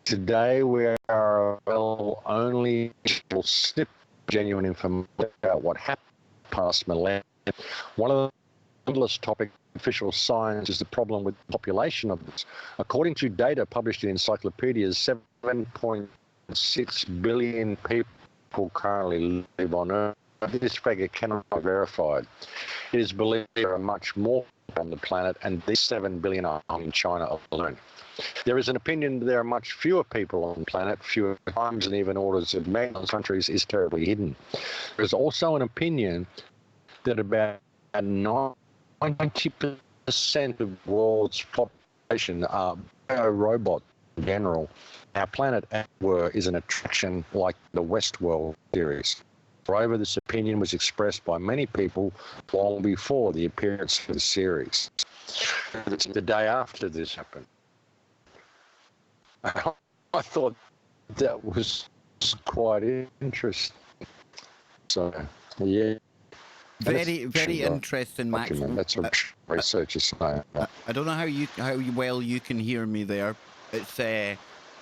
Today we are only snip genuine information about what happened past millennia. One of the endless topics official science is the problem with the population of this. According to data published in encyclopedias, 7.6 billion people currently live on Earth. This figure cannot be verified. It is believed there are much more on the planet, and these 7 billion are in China alone. There is an opinion that there are much fewer people on the planet, fewer times and even orders of magnitude countries is terribly hidden. There is also an opinion that about 90% of the world's population are robots in general. Our planet is an attraction like the Westworld series. Moreover, this opinion was expressed by many people long before the appearance of the series. The day after this happened. I thought that was quite interesting. So, yeah. Very, very interesting, Max. That's what researchers say. I don't know how well you can hear me there.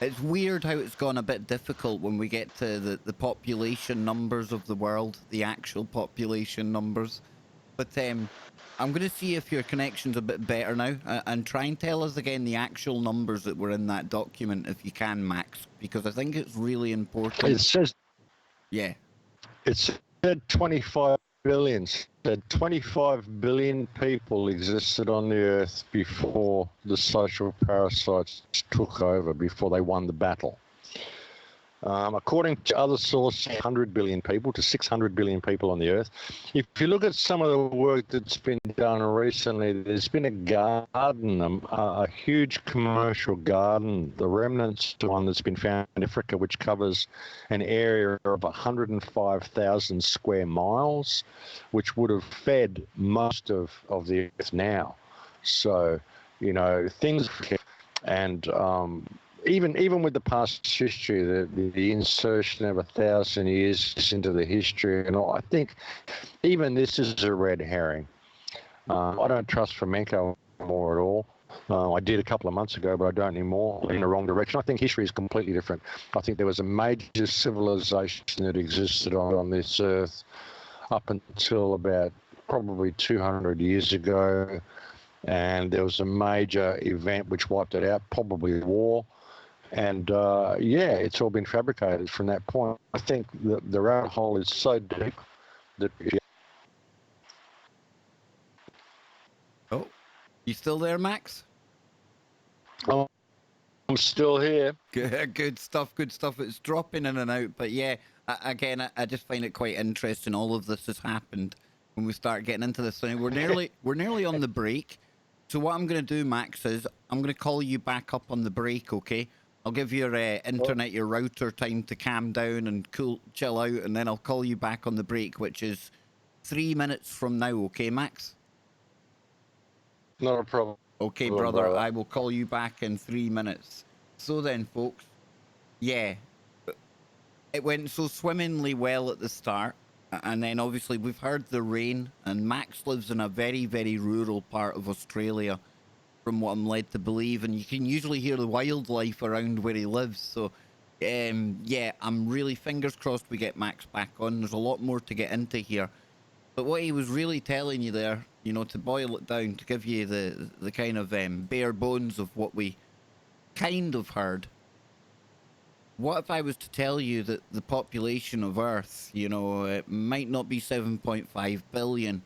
It's weird how it's gone a bit difficult when we get to the population numbers of the world, the actual population numbers. But I'm going to see if your connection's a bit better now, and try and tell us again the actual numbers that were in that document if you can, Max, because I think it's really important. It says, yeah, it said 25 billion. Said 25 billion people existed on the Earth before the social parasites took over, before they won the battle. According to other sources, 100 billion people to 600 billion people on the Earth. If you look at some of the work that's been done recently, there's been a garden, a huge commercial garden, the remnants of one that's been found in Africa, which covers an area of 105,000 square miles, which would have fed most of the Earth now. So, you know, things, and even with the past history, the insertion of 1,000 years into the history, and all, I think even this is a red herring. I don't trust Flamenco more at all. I did a couple of months ago, but I don't anymore, in the wrong direction. I think history is completely different. I think there was a major civilization that existed on this earth up until about probably 200 years ago, and there was a major event which wiped it out, probably war. And yeah, it's all been fabricated from that point. I think the rabbit hole is so deep that. Oh, you still there, Max? I'm still here. Good stuff, good stuff. It's dropping in and out, but yeah, again, I just find it quite interesting. All of this has happened when we start getting into this thing. We're nearly on the break. So what I'm going to do, Max, is I'm going to call you back up on the break, okay? I'll give your internet, your router time to calm down and chill out, and then I'll call you back on the break, which is 3 minutes from now, okay, Max? Not a problem. Okay, brother, I will call you back in 3 minutes. So then, folks, yeah, it went so swimmingly well at the start, and then obviously we've heard the rain, and Max lives in a very, very rural part of Australia, from what I'm led to believe, and you can usually hear the wildlife around where he lives. So, yeah, I'm really fingers crossed we get Max back on. There's a lot more to get into here. But what he was really telling you there, you know, to boil it down, to give you the kind of bare bones of what we kind of heard. What if I was to tell you that the population of Earth, you know, it might not be 7.5 billion,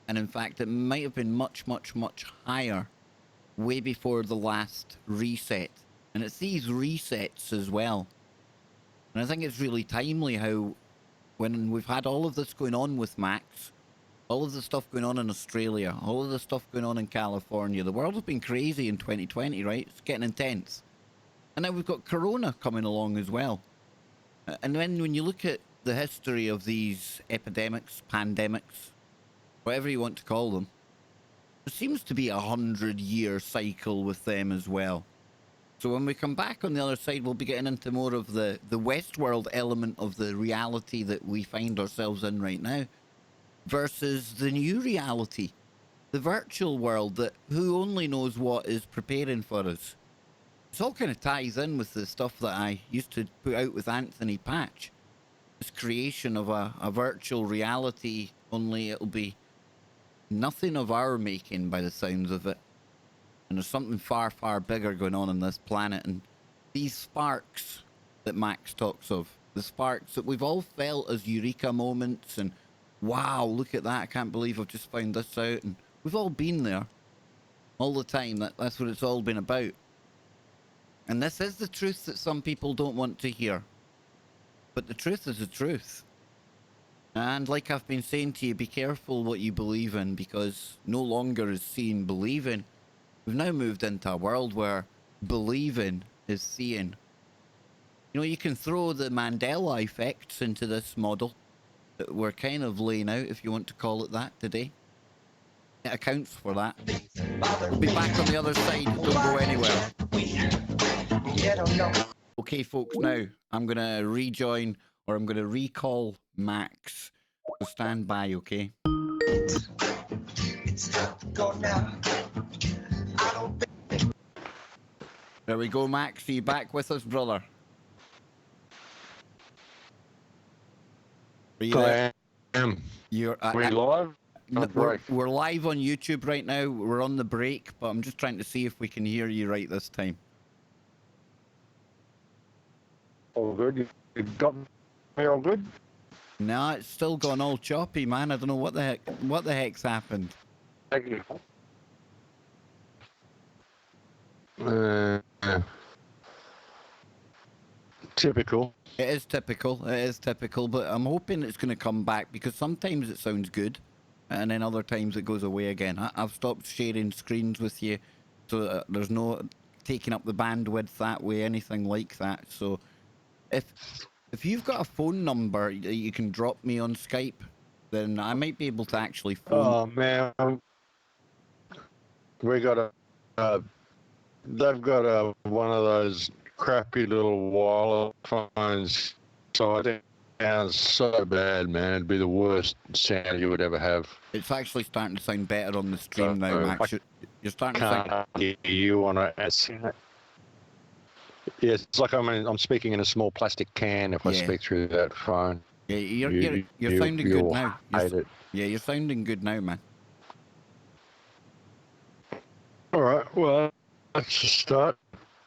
and in fact, it might have been much, much, much higher way before the last reset. And it's these resets as well. And I think it's really timely how, when we've had all of this going on with Max, all of the stuff going on in Australia, all of the stuff going on in California, the world has been crazy in 2020, right? It's getting intense. And now we've got Corona coming along as well. And then when you look at the history of these epidemics, pandemics, whatever you want to call them, there seems to be a 100-year cycle with them as well. So when we come back on the other side, we'll be getting into more of the Westworld element of the reality that we find ourselves in right now, versus the new reality, the virtual world that who only knows what is preparing for us. This all kind of ties in with the stuff that I used to put out with Anthony Patch. This creation of a virtual reality, only it'll be nothing of our making by the sounds of it. And there's something far, far bigger going on this planet. And these sparks that Max talks of, the sparks that we've all felt as eureka moments and wow, look at that, I can't believe I've just found this out. And we've all been there all the time. That's what it's all been about. And this is the truth that some people don't want to hear. But the truth is the truth. And like I've been saying to you, be careful what you believe in, because no longer is seeing believing. We've now moved into a world where believing is seeing. You know, you can throw the Mandela effects into this model that we're kind of laying out, if you want to call it that, today. It accounts for that. We'll be back on the other side. Don't go anywhere. Okay, folks, now I'm going to rejoin, or I'm going to recall Max. So stand by, okay? There we go, Max. Are you back with us, brother? Are you there? I am. You're, we live? we're live on YouTube right now. We're on the break, but I'm just trying to see if we can hear you right this time. All good. You got me all good? No, it's still gone all choppy, man. I don't know what the heck's happened. Technical. Typical. It is typical. It is typical, but I'm hoping it's going to come back, because sometimes it sounds good, and then other times it goes away again. I've stopped sharing screens with you, so there's no taking up the bandwidth that way, anything like that. So if you've got a phone number that you can drop me on Skype, then I might be able to actually phone. Oh man, we got they've got one of those crappy little wireless phones, so I think it sounds so bad, man. It'd be the worst sound you would ever have. It's actually starting to sound better on the stream now, Max. You're starting to sound. Can't hear you on a. Yeah, it's like I'm speaking in a small plastic can if I speak through that phone. Yeah, you're sounding good now. Yeah, you're sounding good now, man. All right, well, that's a start.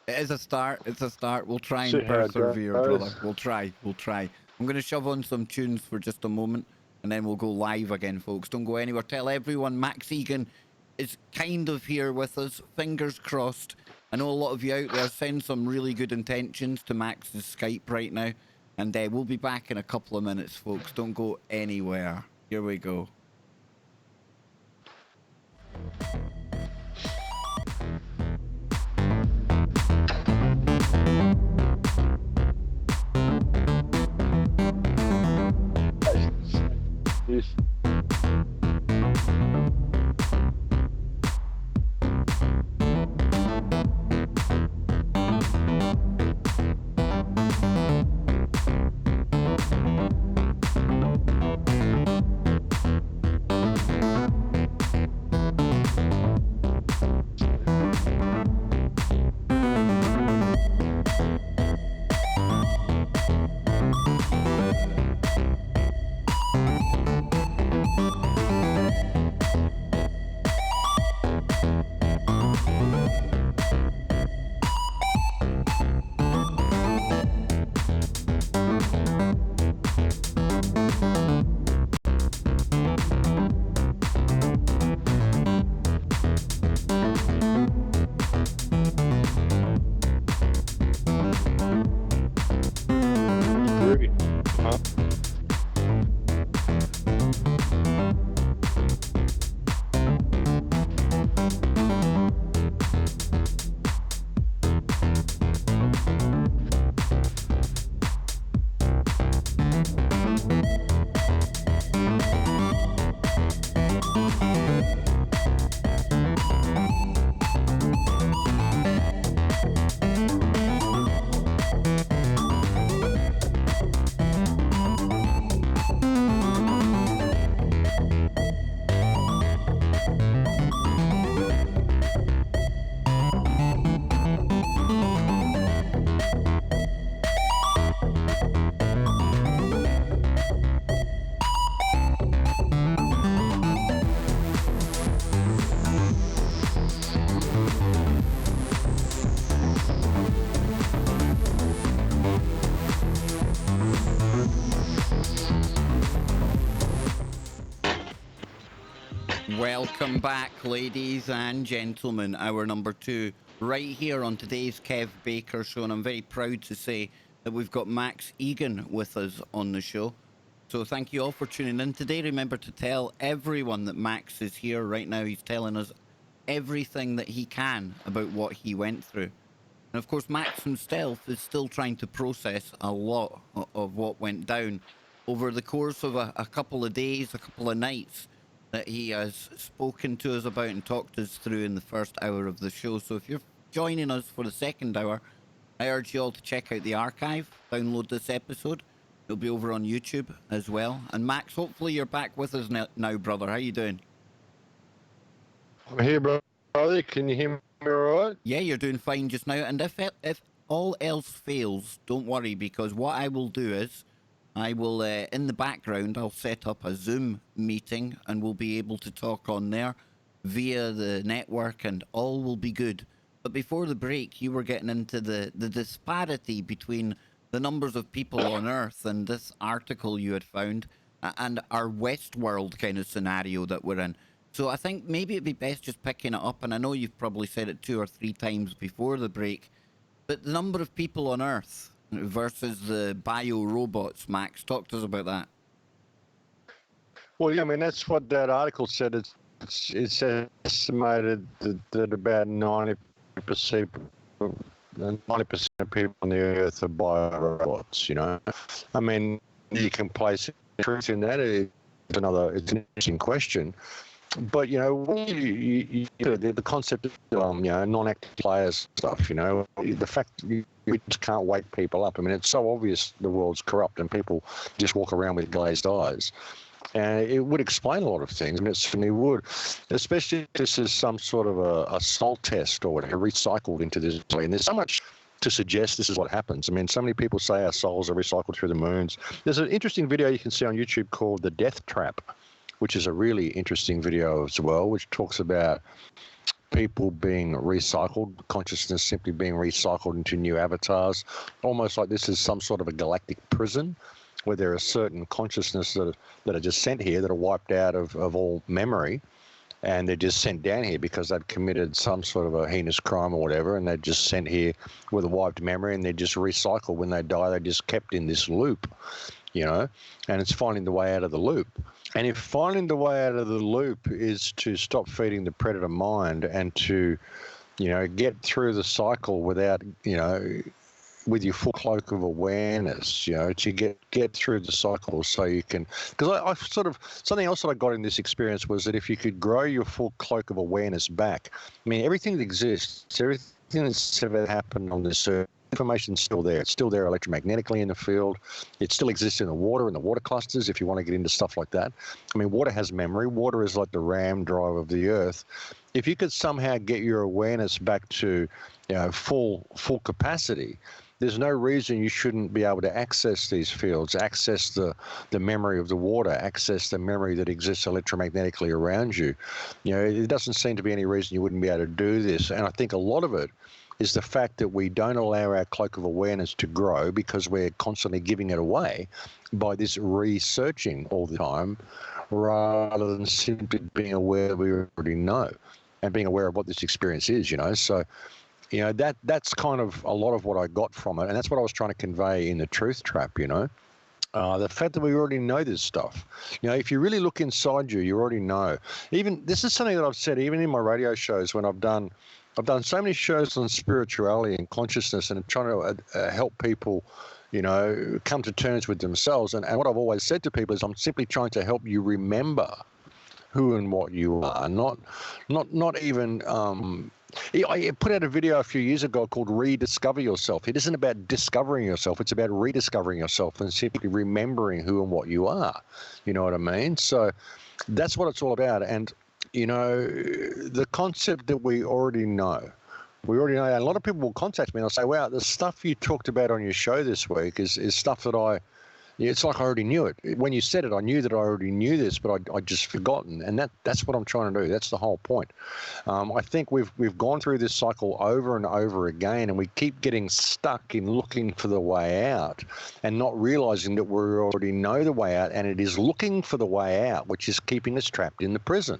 It is a start. It's a start. We'll try and persevere, brother. We'll try. I'm going to shove on some tunes for just a moment, and then we'll go live again, folks. Don't go anywhere. Tell everyone Max Igan is kind of here with us. Fingers crossed. I know a lot of you out there send some really good intentions to Max's Skype right now. And we'll be back in a couple of minutes, folks. Don't go anywhere. Here we go. Yes. Welcome back, ladies and gentlemen. Hour number 2, right here on today's Kev Baker Show. And I'm very proud to say that we've got Max Igan with us on the show. So thank you all for tuning in today. Remember to tell everyone that Max is here right now. He's telling us everything that he can about what he went through. And of course, Max himself is still trying to process a lot of what went down over the course of a couple of days, a couple of nights that he has spoken to us about and talked us through in the first hour of the show. So if you're joining us for the second hour, I urge you all to check out the archive, download this episode. It'll be over on YouTube as well. And Max, hopefully you're back with us now, brother. How you doing? I'm here, brother. Can you hear me all right? Yeah, you're doing fine just now. And if all else fails, don't worry, because what I will do is I will, in the background, I'll set up a Zoom meeting and we'll be able to talk on there via the network and all will be good. But before the break, you were getting into the disparity between the numbers of people on Earth and this article you had found and our Westworld kind of scenario that we're in. So I think maybe it'd be best just picking it up, and I know you've probably said it 2 or 3 times before the break, but the number of people on Earth versus the bio-robots, Max, talk to us about that. Well, yeah, I mean, that's what that article said. It's estimated that about 90% of people on the Earth are bio-robots, you know. I mean, you can place truth in that. It's an interesting question. But, you know, the concept of, non-active players stuff, you know, the fact we just can't wake people up. I mean, it's so obvious the world's corrupt and people just walk around with glazed eyes. And it would explain a lot of things. I mean, it certainly would, especially if this is some sort of a soul test or whatever, recycled into this. And there's so much to suggest this is what happens. I mean, so many people say our souls are recycled through the moons. There's an interesting video you can see on YouTube called The Death Trap, which is a really interesting video as well, which talks about people being recycled, consciousness simply being recycled into new avatars, almost like this is some sort of a galactic prison where there are certain consciousness that are just sent here that are wiped out of all memory, and they're just sent down here because they've committed some sort of a heinous crime or whatever, and they're just sent here with a wiped memory, and they're just recycled. When they die, they're just kept in this loop, you know, and it's finding the way out of the loop. And if finding the way out of the loop is to stop feeding the predator mind and to, you know, get through the cycle without, you know, with your full cloak of awareness, you know, to get through the cycle so you can, because I sort of, something else that I got in this experience was that if you could grow your full cloak of awareness back, I mean, everything that exists, everything that's ever happened on this earth, information's still there. It's still there electromagnetically in the field. It still exists in the water clusters, if you want to get into stuff like that. I mean, water has memory. Water is like the RAM drive of the earth. If you could somehow get your awareness back to, you know, full capacity, there's no reason you shouldn't be able to access these fields, access the memory of the water, access the memory that exists electromagnetically around you. You know, it doesn't seem to be any reason you wouldn't be able to do this. And I think a lot of it is the fact that we don't allow our cloak of awareness to grow because we're constantly giving it away by this researching all the time rather than simply being aware that we already know and being aware of what this experience is, you know. So, you know, that's kind of a lot of what I got from it, and that's what I was trying to convey in the Truth Trap, you know. The fact that we already know this stuff. You know, if you really look inside you, you already know. Even this is something that I've said even in my radio shows when I've done so many shows on spirituality and consciousness and trying to help people, you know, come to terms with themselves. And what I've always said to people is I'm simply trying to help you remember who and what you are, not even. I put out a video a few years ago called Rediscover Yourself. It isn't about discovering yourself. It's about rediscovering yourself and simply remembering who and what you are. You know what I mean? So that's what it's all about. And, you know, the concept that we already know. And a lot of people will contact me and I'll say, wow, the stuff you talked about on your show this week is stuff that it's like I already knew it. When you said it, I knew that I already knew this, but I'd just forgotten. And that's what I'm trying to do. That's the whole point. I think we've gone through this cycle over and over again, and we keep getting stuck in looking for the way out and not realizing that we already know the way out, and it is looking for the way out, which is keeping us trapped in the prison.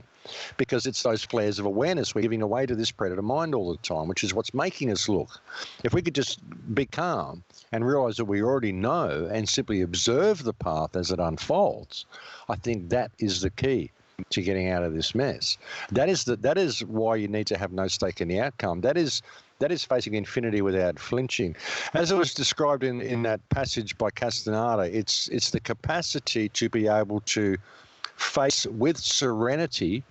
because it's those flares of awareness we're giving away to this predator mind all the time, which is what's making us look. If we could just be calm and realize that we already know and simply observe the path as it unfolds, I think that is the key to getting out of this mess. That is why you need to have no stake in the outcome. That is facing infinity without flinching. As it was described in that passage by Castaneda, it's the capacity to be able to face with serenity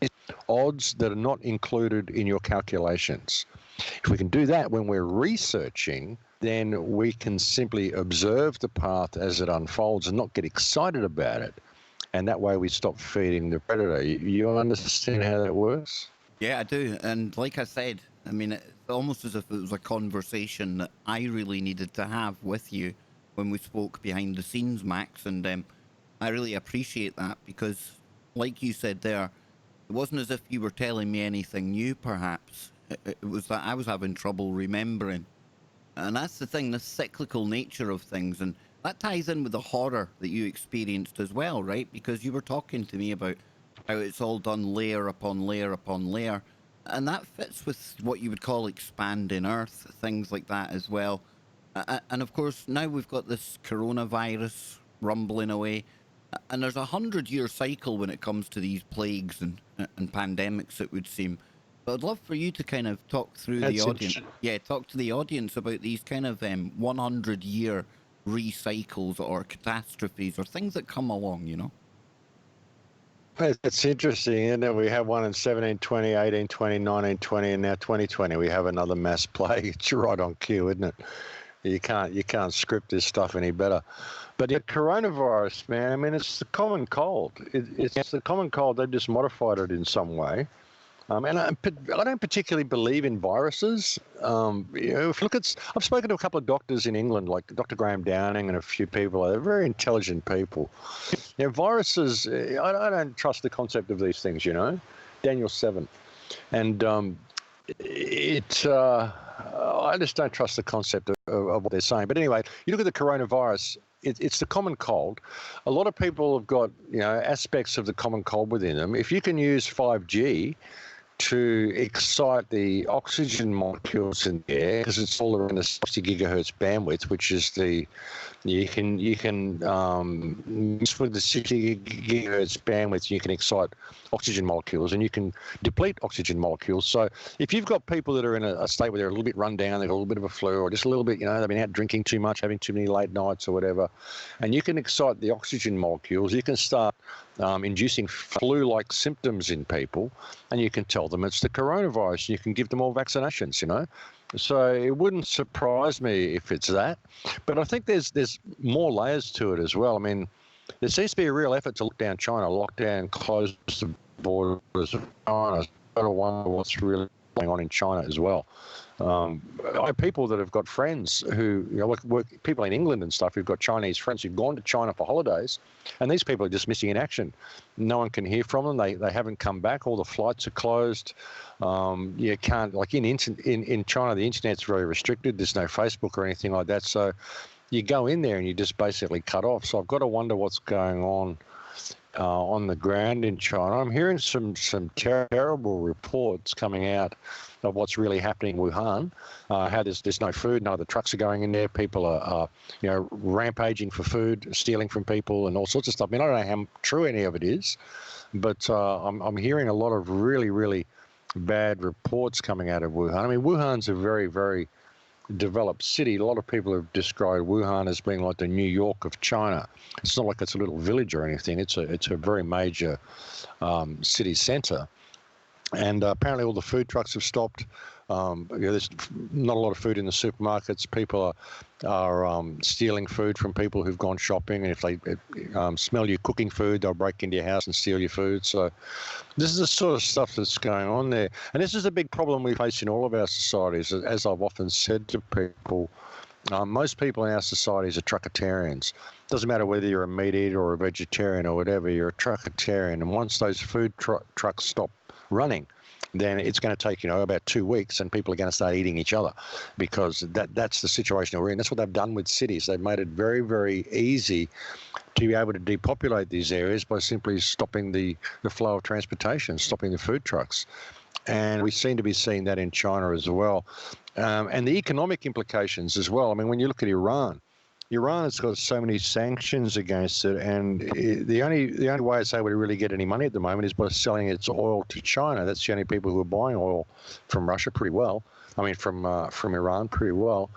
odds that are not included in your calculations. If we can do that when we're researching, then we can simply observe the path as it unfolds and not get excited about it. And that way we stop feeding the predator. You understand how that works? Yeah, I do. And like I said, I mean, it's almost as if it was a conversation that I really needed to have with you when we spoke behind the scenes, Max. And I really appreciate that because, like you said there, it wasn't as if you were telling me anything new, perhaps. It was that I was having trouble remembering. And that's the thing, the cyclical nature of things. And that ties in with the horror that you experienced as well, right? Because you were talking to me about how it's all done layer upon layer upon layer. And that fits with what you would call expanding Earth, things like that as well. And of course, now we've got this coronavirus rumbling away. And there's 100-year cycle when it comes to these plagues and pandemics, it would seem. But I'd love for you to kind of talk through the audience. Yeah, talk to the audience about these kind of 100-year recycles or catastrophes or things that come along, you know? It's interesting, isn't it? We have one in 1720, 1820, 1920, and now 2020. We have another mass plague. It's right on cue, isn't it? You can't script this stuff any better. But the coronavirus, man, I mean, it's the common cold. It's the common cold. They've just modified it in some way. And I don't particularly believe in viruses. If you look at, I've spoken to a couple of doctors in England, like Dr. Graham Downing and a few people. They're very intelligent people. Viruses, I don't trust the concept of these things, Daniel 7. And I just don't trust the concept of what they're saying. But anyway, you look at the coronavirus, it's the common cold. A lot of people have got, aspects of the common cold within them. If you can use 5G to excite the oxygen molecules in the air, because it's all around the 60 gigahertz bandwidth, which is you can mix with the 60 gigahertz bandwidth, you can excite oxygen molecules and you can deplete oxygen molecules. So if you've got people that are in a state where they're a little bit run down, they've got a little bit of a flu or just a little bit, they've been out drinking too much, having too many late nights or whatever, and you can excite the oxygen molecules, you can start inducing flu-like symptoms in people, and you can tell them it's the coronavirus. You can give them all vaccinations, So it wouldn't surprise me if it's that. But I think there's more layers to it as well. I mean, there seems to be a real effort to lock down China, close the borders of China. I don't wonder what's really going on in China as well. I have people that have got friends who, work people in England and stuff who've got Chinese friends who've gone to China for holidays, and these people are just missing in action. No one can hear from them. They haven't come back. All the flights are closed. You can't, like in China, the internet's very restricted. There's no Facebook or anything like that. So you go in there and you just basically cut off. So I've got to wonder what's going on the ground in China. I'm hearing some terrible reports coming out of what's really happening in Wuhan, how there's no food, no other trucks are going in there, people are rampaging for food, stealing from people and all sorts of stuff. I mean, I don't know how true any of it is, but I'm hearing a lot of really, really bad reports coming out of Wuhan. I mean, Wuhan's a very, very developed city. A lot of people have described Wuhan as being like the New York of China. It's not like it's a little village or anything. It's a very major city center. And apparently all the food trucks have stopped. There's not a lot of food in the supermarkets. People are stealing food from people who've gone shopping. And if they smell you cooking food, they'll break into your house and steal your food. So this is the sort of stuff that's going on there. And this is a big problem we face in all of our societies. As I've often said to people, most people in our societies are truckatarians. Doesn't matter whether you're a meat eater or a vegetarian or whatever, you're a truckatarian. And once those food trucks stop running, then it's going to take, about 2 weeks, and people are going to start eating each other, because that's the situation we're in. That's what they've done with cities. They've made it very, very easy to be able to depopulate these areas by simply stopping the flow of transportation, stopping the food trucks. And we seem to be seeing that in China as well. And the economic implications as well. I mean, when you look at Iran has got so many sanctions against it, and the only way it's able to really get any money at the moment is by selling its oil to China. That's the only people who are buying oil from Russia pretty well. I mean, from Iran pretty well.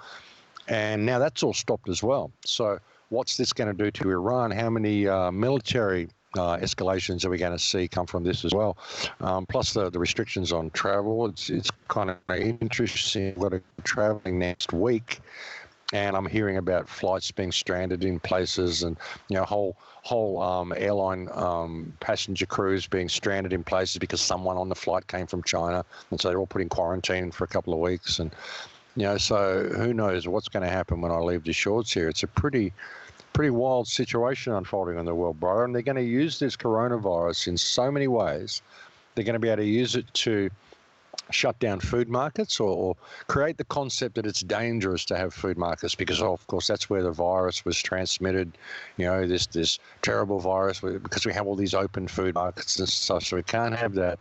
And now that's all stopped as well. So what's this going to do to Iran? How many military escalations are we going to see come from this as well? Plus the restrictions on travel. It's kind of interesting. We've got to be traveling next week, and I'm hearing about flights being stranded in places, and whole airline passenger crews being stranded in places because someone on the flight came from China, and so they're all put in quarantine for a couple of weeks. And so who knows what's going to happen when I leave the shores here. It's a pretty wild situation unfolding in the world, bro. And they're going to use this coronavirus in so many ways. They're going to be able to use it to shut down food markets, or create the concept that it's dangerous to have food markets, because of course that's where the virus was transmitted, this terrible virus, because we have all these open food markets and stuff. So we can't have that.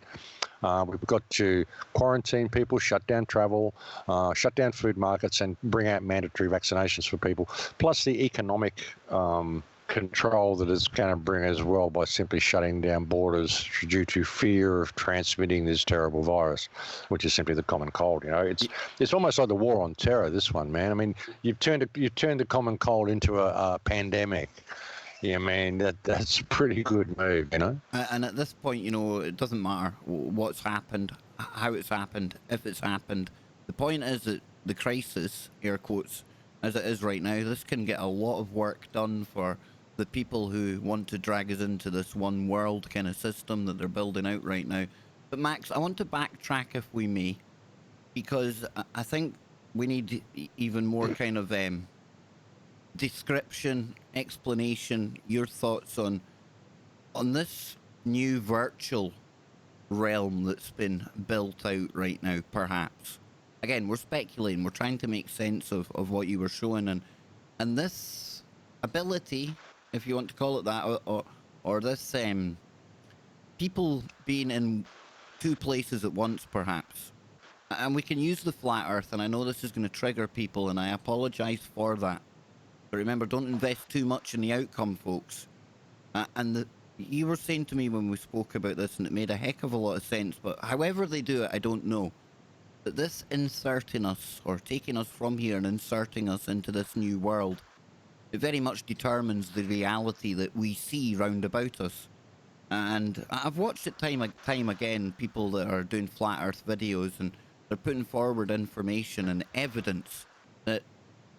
We've got to quarantine people, shut down travel, shut down food markets, and bring out mandatory vaccinations for people, plus the economic control that it's going to bring as well by simply shutting down borders due to fear of transmitting this terrible virus, which is simply the common cold. It's almost like the war on terror, this one, man. I mean, you've turned the common cold into a pandemic. Yeah, man, that's a pretty good move, And at this point, it doesn't matter what's happened, how it's happened, if it's happened. The point is that the crisis, air quotes, as it is right now, this can get a lot of work done for the people who want to drag us into this one world kind of system that they're building out right now. But Max, I want to backtrack, if we may, because I think we need even more kind of description, explanation, your thoughts on this new virtual realm that's been built out right now, perhaps. Again, we're speculating, we're trying to make sense of what you were showing, and this ability, if you want to call it that, or this people being in two places at once, perhaps. And we can use the flat earth, and I know this is going to trigger people, and I apologize for that. But remember, don't invest too much in the outcome, folks. You were saying to me when we spoke about this, and it made a heck of a lot of sense, but however they do it, I don't know. That this inserting us, or taking us from here and inserting us into this new world, it very much determines the reality that we see round about us. And I've watched it time again, people that are doing flat earth videos, and they're putting forward information and evidence that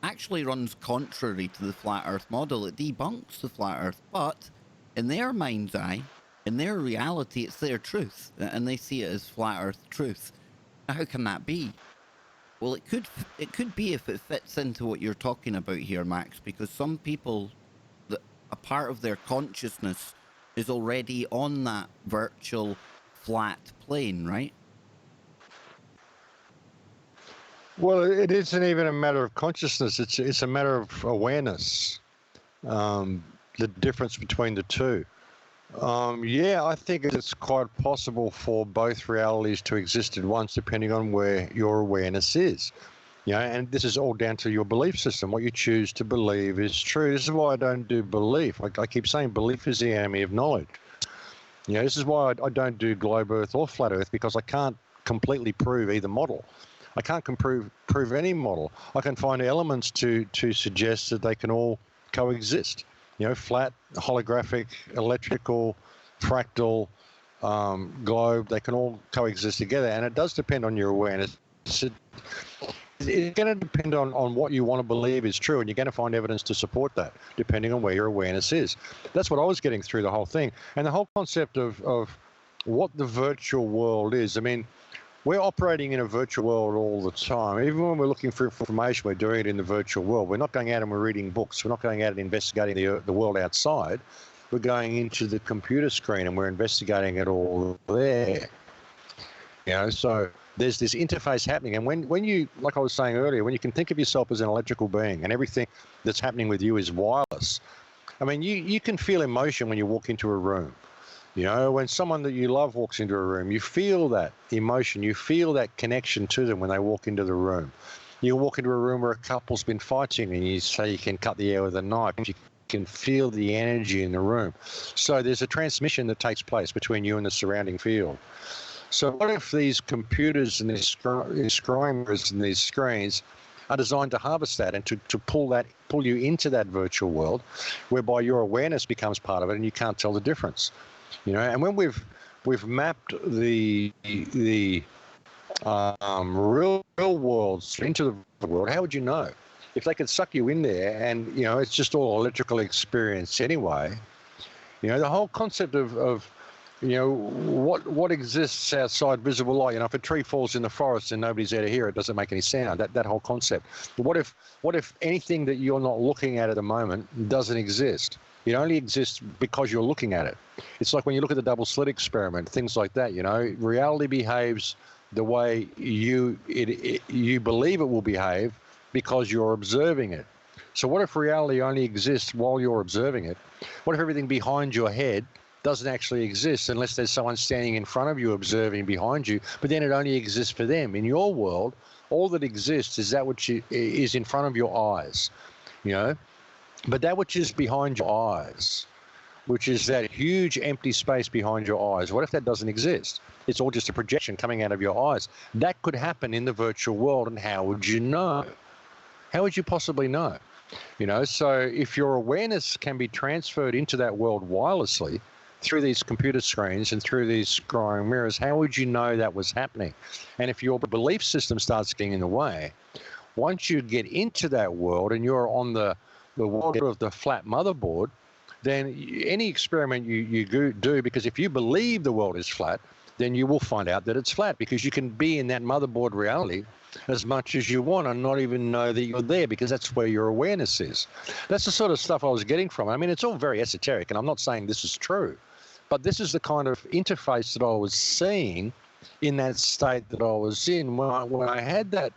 actually runs contrary to the flat earth model. It debunks the flat earth, but in their mind's eye, in their reality, it's their truth, and they see it as flat earth truth. Now, how can that be? Well, it could be if it fits into what you're talking about here, Max, because some people, that a part of their consciousness is already on that virtual flat plane, right? Well, it isn't even a matter of consciousness. It's a matter of awareness. The difference between the two. I think it's quite possible for both realities to exist at once, depending on where your awareness is. And this is all down to your belief system. What you choose to believe is true. This is why I don't do belief. I keep saying belief is the enemy of knowledge. This is why I don't do globe Earth or flat Earth, because I can't completely prove either model. I can't prove any model. I can find elements to suggest that they can all coexist. Flat, holographic, electrical, fractal, globe, they can all coexist together. And it does depend on your awareness. It's going to depend on what you want to believe is true, and you're going to find evidence to support that, depending on where your awareness is. That's what I was getting through the whole thing. And the whole concept of what the virtual world is. I mean, we're operating in a virtual world all the time. Even when we're looking for information, we're doing it in the virtual world. We're not going out and we're reading books. We're not going out and investigating the world outside. We're going into the computer screen and we're investigating it all there. So there's this interface happening. And when you, like I was saying earlier, when you can think of yourself as an electrical being and everything that's happening with you is wireless, I mean, you can feel emotion when you walk into a room. When someone that you love walks into a room, you feel that emotion, you feel that connection to them when they walk into the room. You walk into a room where a couple's been fighting and you say you can cut the air with a knife. You can feel the energy in the room. So there's a transmission that takes place between you and the surrounding field. So what if these computers and these screens and these screens are designed to harvest that and to pull you into that virtual world, whereby your awareness becomes part of it and you can't tell the difference. And when we've mapped the real worlds into the world, how would you know? If they could suck you in there and, it's just all electrical experience anyway, the whole concept of what exists outside visible light. If a tree falls in the forest and nobody's there to hear it, doesn't make any sound. That whole concept. What if anything that you're not looking at the moment doesn't exist? It only exists because you're looking at it. It's like when you look at the double slit experiment, things like that. Reality behaves the way you believe it will behave because you're observing it. So what if reality only exists while you're observing it? What if everything behind your head doesn't actually exist unless there's someone standing in front of you observing behind you, but then it only exists for them? In your world, all that exists is that which is in front of your eyes, but that which is behind your eyes, which is that huge empty space behind your eyes, what if that doesn't exist? It's all just a projection coming out of your eyes. That could happen in the virtual world, and how would you know? How would you possibly know? So if your awareness can be transferred into that world wirelessly, through these computer screens and through these scrying mirrors, how would you know that was happening? And if your belief system starts getting in the way, once you get into that world and you're on the world of the flat motherboard, then any experiment you do, because if you believe the world is flat, then you will find out that it's flat, because you can be in that motherboard reality as much as you want and not even know that you're there, because that's where your awareness is. That's the sort of stuff I was getting from it. I mean, it's all very esoteric, and I'm not saying this is true, but this is the kind of interface that I was seeing in that state that I was in when I had that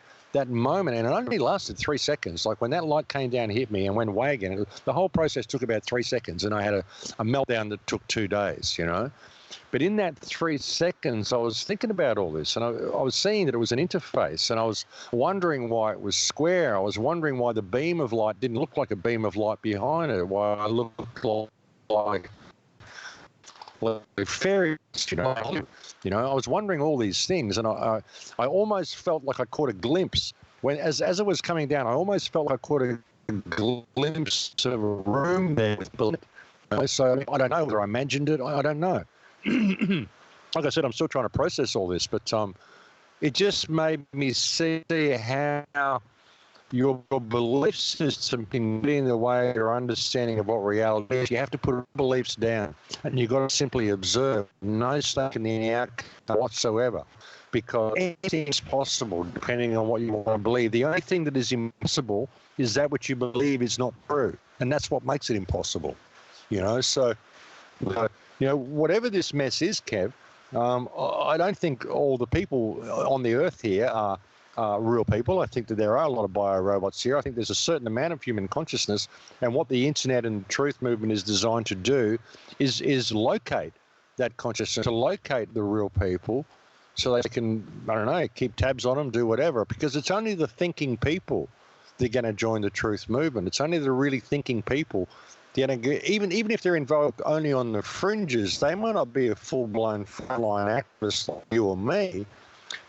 moment, and it only lasted 3 seconds. Like when that light came down, hit me, and went away again. The whole process took about 3 seconds, and I had a meltdown that took 2 days, But in that 3 seconds, I was thinking about all this, and I was seeing that it was an interface, and I was wondering why it was square. I was wondering why the beam of light didn't look like a beam of light behind it, why I looked like fairies, I was wondering all these things, and I almost felt like I caught a glimpse as it was coming down. I almost felt like I caught a glimpse of a room there with bullets. So I don't know whether I imagined it. I don't know. Like I said, I'm still trying to process all this, but it just made me see how your belief system can get in the way of your understanding of what reality is. You have to put beliefs down, and you've got to simply observe. No stake in the outcome whatsoever, because anything is possible depending on what you want to believe. The only thing that is impossible is that which you believe is not true, and that's what makes it impossible. So whatever this mess is, Kev, I don't think all the people on the earth here are real people. I think that there are a lot of biorobots here. I think there's a certain amount of human consciousness, and what the internet and truth movement is designed to do is locate that consciousness, to locate the real people, so they can, keep tabs on them, do whatever, because it's only the thinking people that are going to join the truth movement. It's only the really thinking people. Even if they're involved only on the fringes, they might not be a full-blown frontline activist like you or me,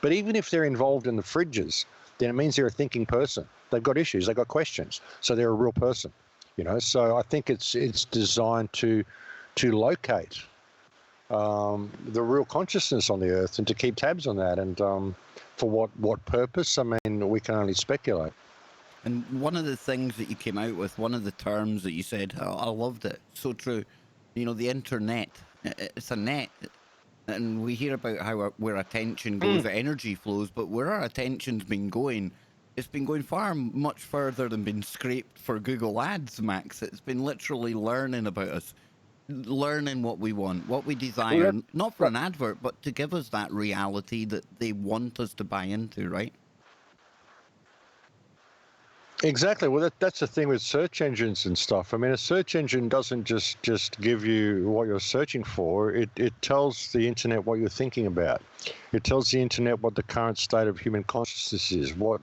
but even if they're involved in the fringes, then it means they're a thinking person. They've got issues, they've got questions, so they're a real person. So I think it's designed to locate the real consciousness on the earth and to keep tabs on that. And for what purpose? I mean, we can only speculate. And one of the things that you came out with, one of the terms that you said, I loved it. So true. The internet, it's a net. And we hear about how where attention goes, energy flows, but where our attention's been going, it's been going much further than being scraped for Google Ads, Max. It's been literally learning about us. learning what we want, what we Well, desire, that, not for that, an advert, but to give us that reality that they want us to buy into, right? exactly. Well, that's the thing with search engines and stuff. I mean, a search engine doesn't just give you what you're searching for. It tells the internet what you're thinking about. It tells the internet what the current state of human consciousness is, what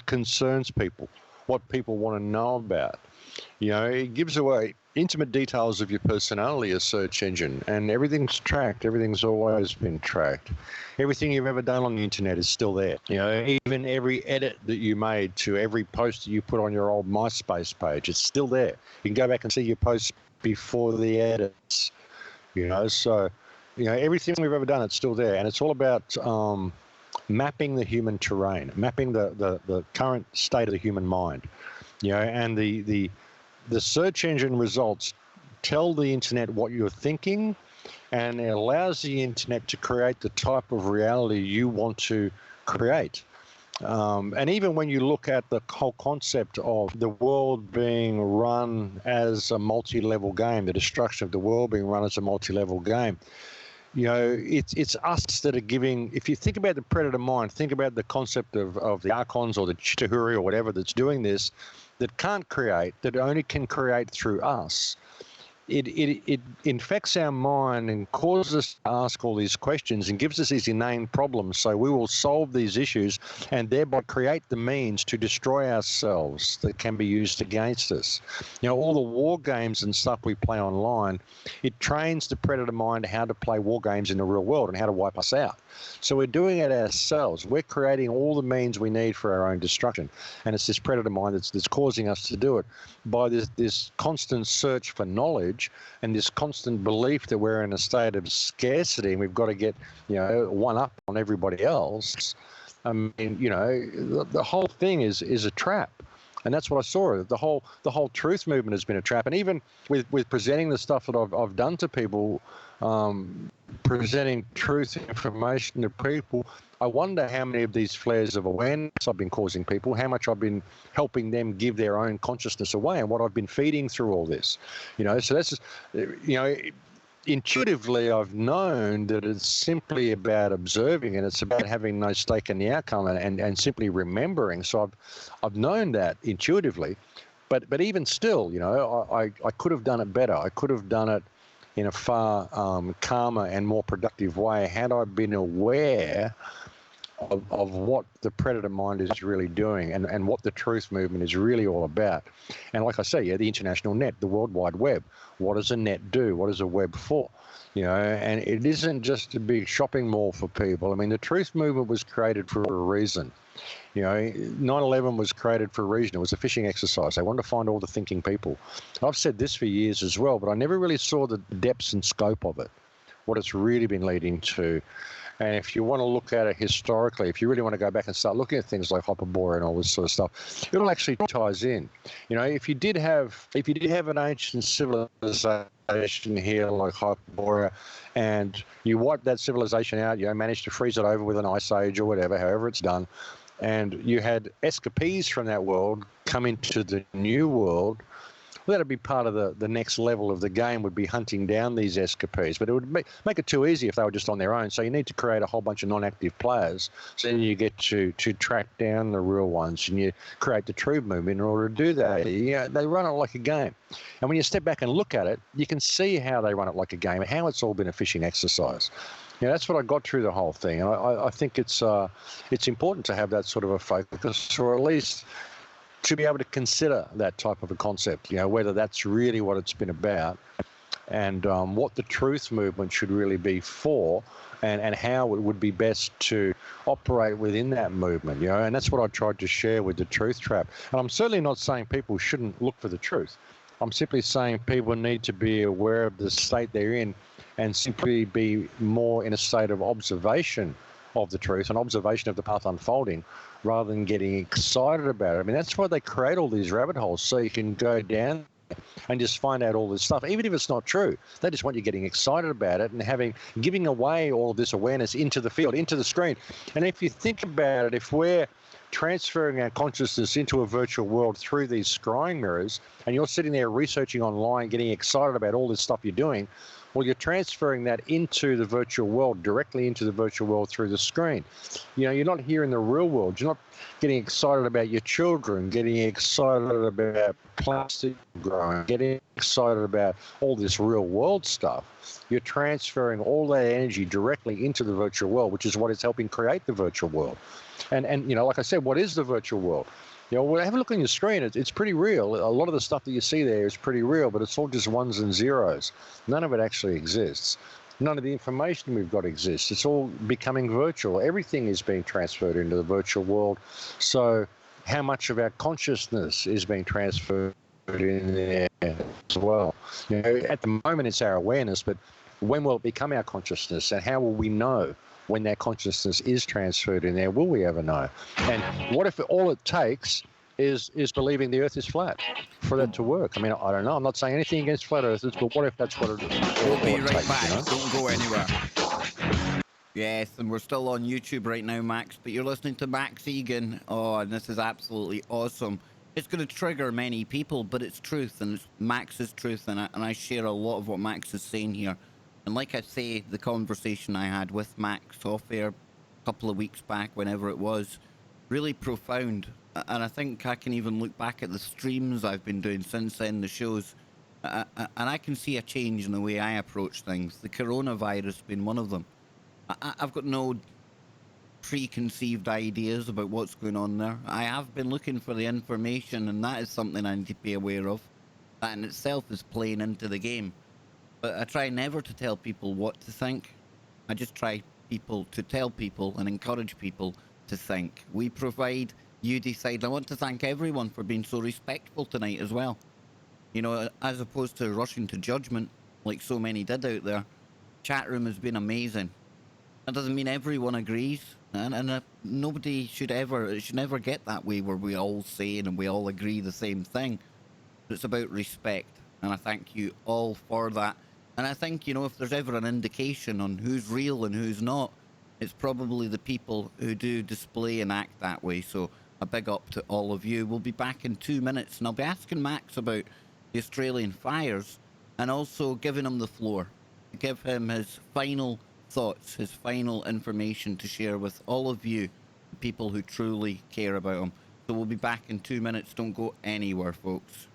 concerns people, what people want to know about. You know, it gives away intimate details of your personality, a search engine, and everything's tracked. Everything's always been tracked. Everything you've ever done on the internet is still there. You know, even every edit that you made to every post that you put on your old MySpace page, it's still there. You can go back and see your posts before the edits. You know, so, you know, everything we've ever done, it's still there. And it's all about mapping the human terrain, mapping the current state of the human mind. You know, and the search engine results tell the internet what you're thinking, and it allows the internet to create the type of reality you want to create. And even when you look at the whole concept of the world being run as a multi-level game, the destruction of the world being run as a multi-level game, you know, it's us that are giving. If you think about the predator mind, think about the concept of the archons or the Chitauri or whatever that's doing this, that can't create, that only can create through us. It infects our mind and causes us to ask all these questions and gives us these inane problems. So we will solve these issues and thereby create the means to destroy ourselves that can be used against us. You know, all the war games and stuff we play online, it trains the predator mind how to play war games in the real world and how to wipe us out. So we're doing it ourselves. We're creating all the means we need for our own destruction. And it's this predator mind that's causing us to do it by this constant search for knowledge and this constant belief that we're in a state of scarcity and we've got to get, you know, one up on everybody else. I mean, you know, the whole thing is a trap. And that's what I saw. The whole truth movement has been a trap. And even with presenting the stuff that I've done to people, presenting truth information to people, I wonder how many of these flares of awareness I've been causing people, how much I've been helping them give their own consciousness away, and what I've been feeding through all this. You know, so that's just, you know, intuitively I've known that it's simply about observing and it's about having no stake in the outcome and simply remembering. So I've known that intuitively, but even still, you know, I could have done it better. I could have done it in a far calmer and more productive way had I been aware of what the predator mind is really doing and what the truth movement is really all about. And like I say, yeah, the international net, the World Wide Web. What does a net do? What is a web for? You know, and it isn't just a big shopping mall for people. I mean, the truth movement was created for a reason. You know, 9/11 was created for a reason. It was a fishing exercise. They wanted to find all the thinking people. I've said this for years as well, but I never really saw the depths and scope of it, what it's really been leading to. And if you want to look at it historically, if you really want to go back and start looking at things like Hyperborea and all this sort of stuff, it all actually ties in. You know, if you did have an ancient civilization here like Hyperborea, and you wiped that civilization out, you know, managed to freeze it over with an ice age or whatever, however it's done, and you had escapees from that world come into the new world, well, that'd be part of the next level of the game, would be hunting down these escapees. But it would make it too easy if they were just on their own. So you need to create a whole bunch of non-active players. So then you get to track down the real ones, and you create the true movement in order to do that. You know, they run it like a game. And when you step back and look at it, you can see how they run it like a game, how it's all been a fishing exercise. You know, that's what I got through the whole thing. And I think it's important to have that sort of a focus, or at least to be able to consider that type of a concept, you know, whether that's really what it's been about, and what the truth movement should really be for, and how it would be best to operate within that movement, you know. And that's what I tried to share with the Truth Trap. And I'm certainly not saying people shouldn't look for the truth. I'm simply saying people need to be aware of the state they're in and simply be more in a state of observation of the truth and observation of the path unfolding, rather than getting excited about it. I mean, that's why they create all these rabbit holes, so you can go down and just find out all this stuff, even if it's not true. They just want you getting excited about it and giving away all of this awareness into the field, into the screen. And if you think about it, if we're transferring our consciousness into a virtual world through these scrying mirrors, and you're sitting there researching online, getting excited about all this stuff you're doing, well, you're transferring that into the virtual world, directly into the virtual world through the screen. You know, you're not here in the real world. You're not getting excited about your children, getting excited about plastic growing, getting excited about all this real world stuff. You're transferring all that energy directly into the virtual world, which is what is helping create the virtual world. And you know, like I said, what is the virtual world? You know, well, have a look on your screen. It's pretty real. A lot of the stuff that you see there is pretty real, but it's all just ones and zeros. None of it actually exists. None of the information we've got exists. It's all becoming virtual. Everything is being transferred into the virtual world. So how much of our consciousness is being transferred in there as well? You know, at the moment it's our awareness, but when will it become our consciousness, and how will we know when that consciousness is transferred in there? Will we ever know? And what if all it takes is believing the earth is flat for that to work? I mean, I don't know. I'm not saying anything against flat earthers, but what if that's what it is? We'll be right back. You know? Don't go anywhere. Yes, and we're still on YouTube right now, Max, but you're listening to Max Igan. Oh, and this is absolutely awesome. It's going to trigger many people, but it's truth, and it's Max's truth, and I share a lot of what Max is saying here. And like I say, the conversation I had with Max off air a couple of weeks back, whenever it was, really profound. And I think I can even look back at the streams I've been doing since then, the shows, and I can see a change in the way I approach things. The coronavirus being one of them. I've got no preconceived ideas about what's going on there. I have been looking for the information, and that is something I need to be aware of. That in itself is playing into the game. But I try never to tell people what to think. I just try to tell people and encourage people to think. We provide, you decide. I want to thank everyone for being so respectful tonight as well. You know, as opposed to rushing to judgment like so many did out there. Chat room has been amazing. That doesn't mean everyone agrees. And nobody should ever, it should never get that way where we all say and we all agree the same thing. It's about respect. And I thank you all for that. And I think, you know, if there's ever an indication on who's real and who's not, it's probably the people who do display and act that way. So a big up to all of you. We'll be back in 2 minutes, and I'll be asking Max about the Australian fires and also giving him the floor. Give him his final thoughts, his final information to share with all of you, the people who truly care about him. So we'll be back in 2 minutes. Don't go anywhere, folks.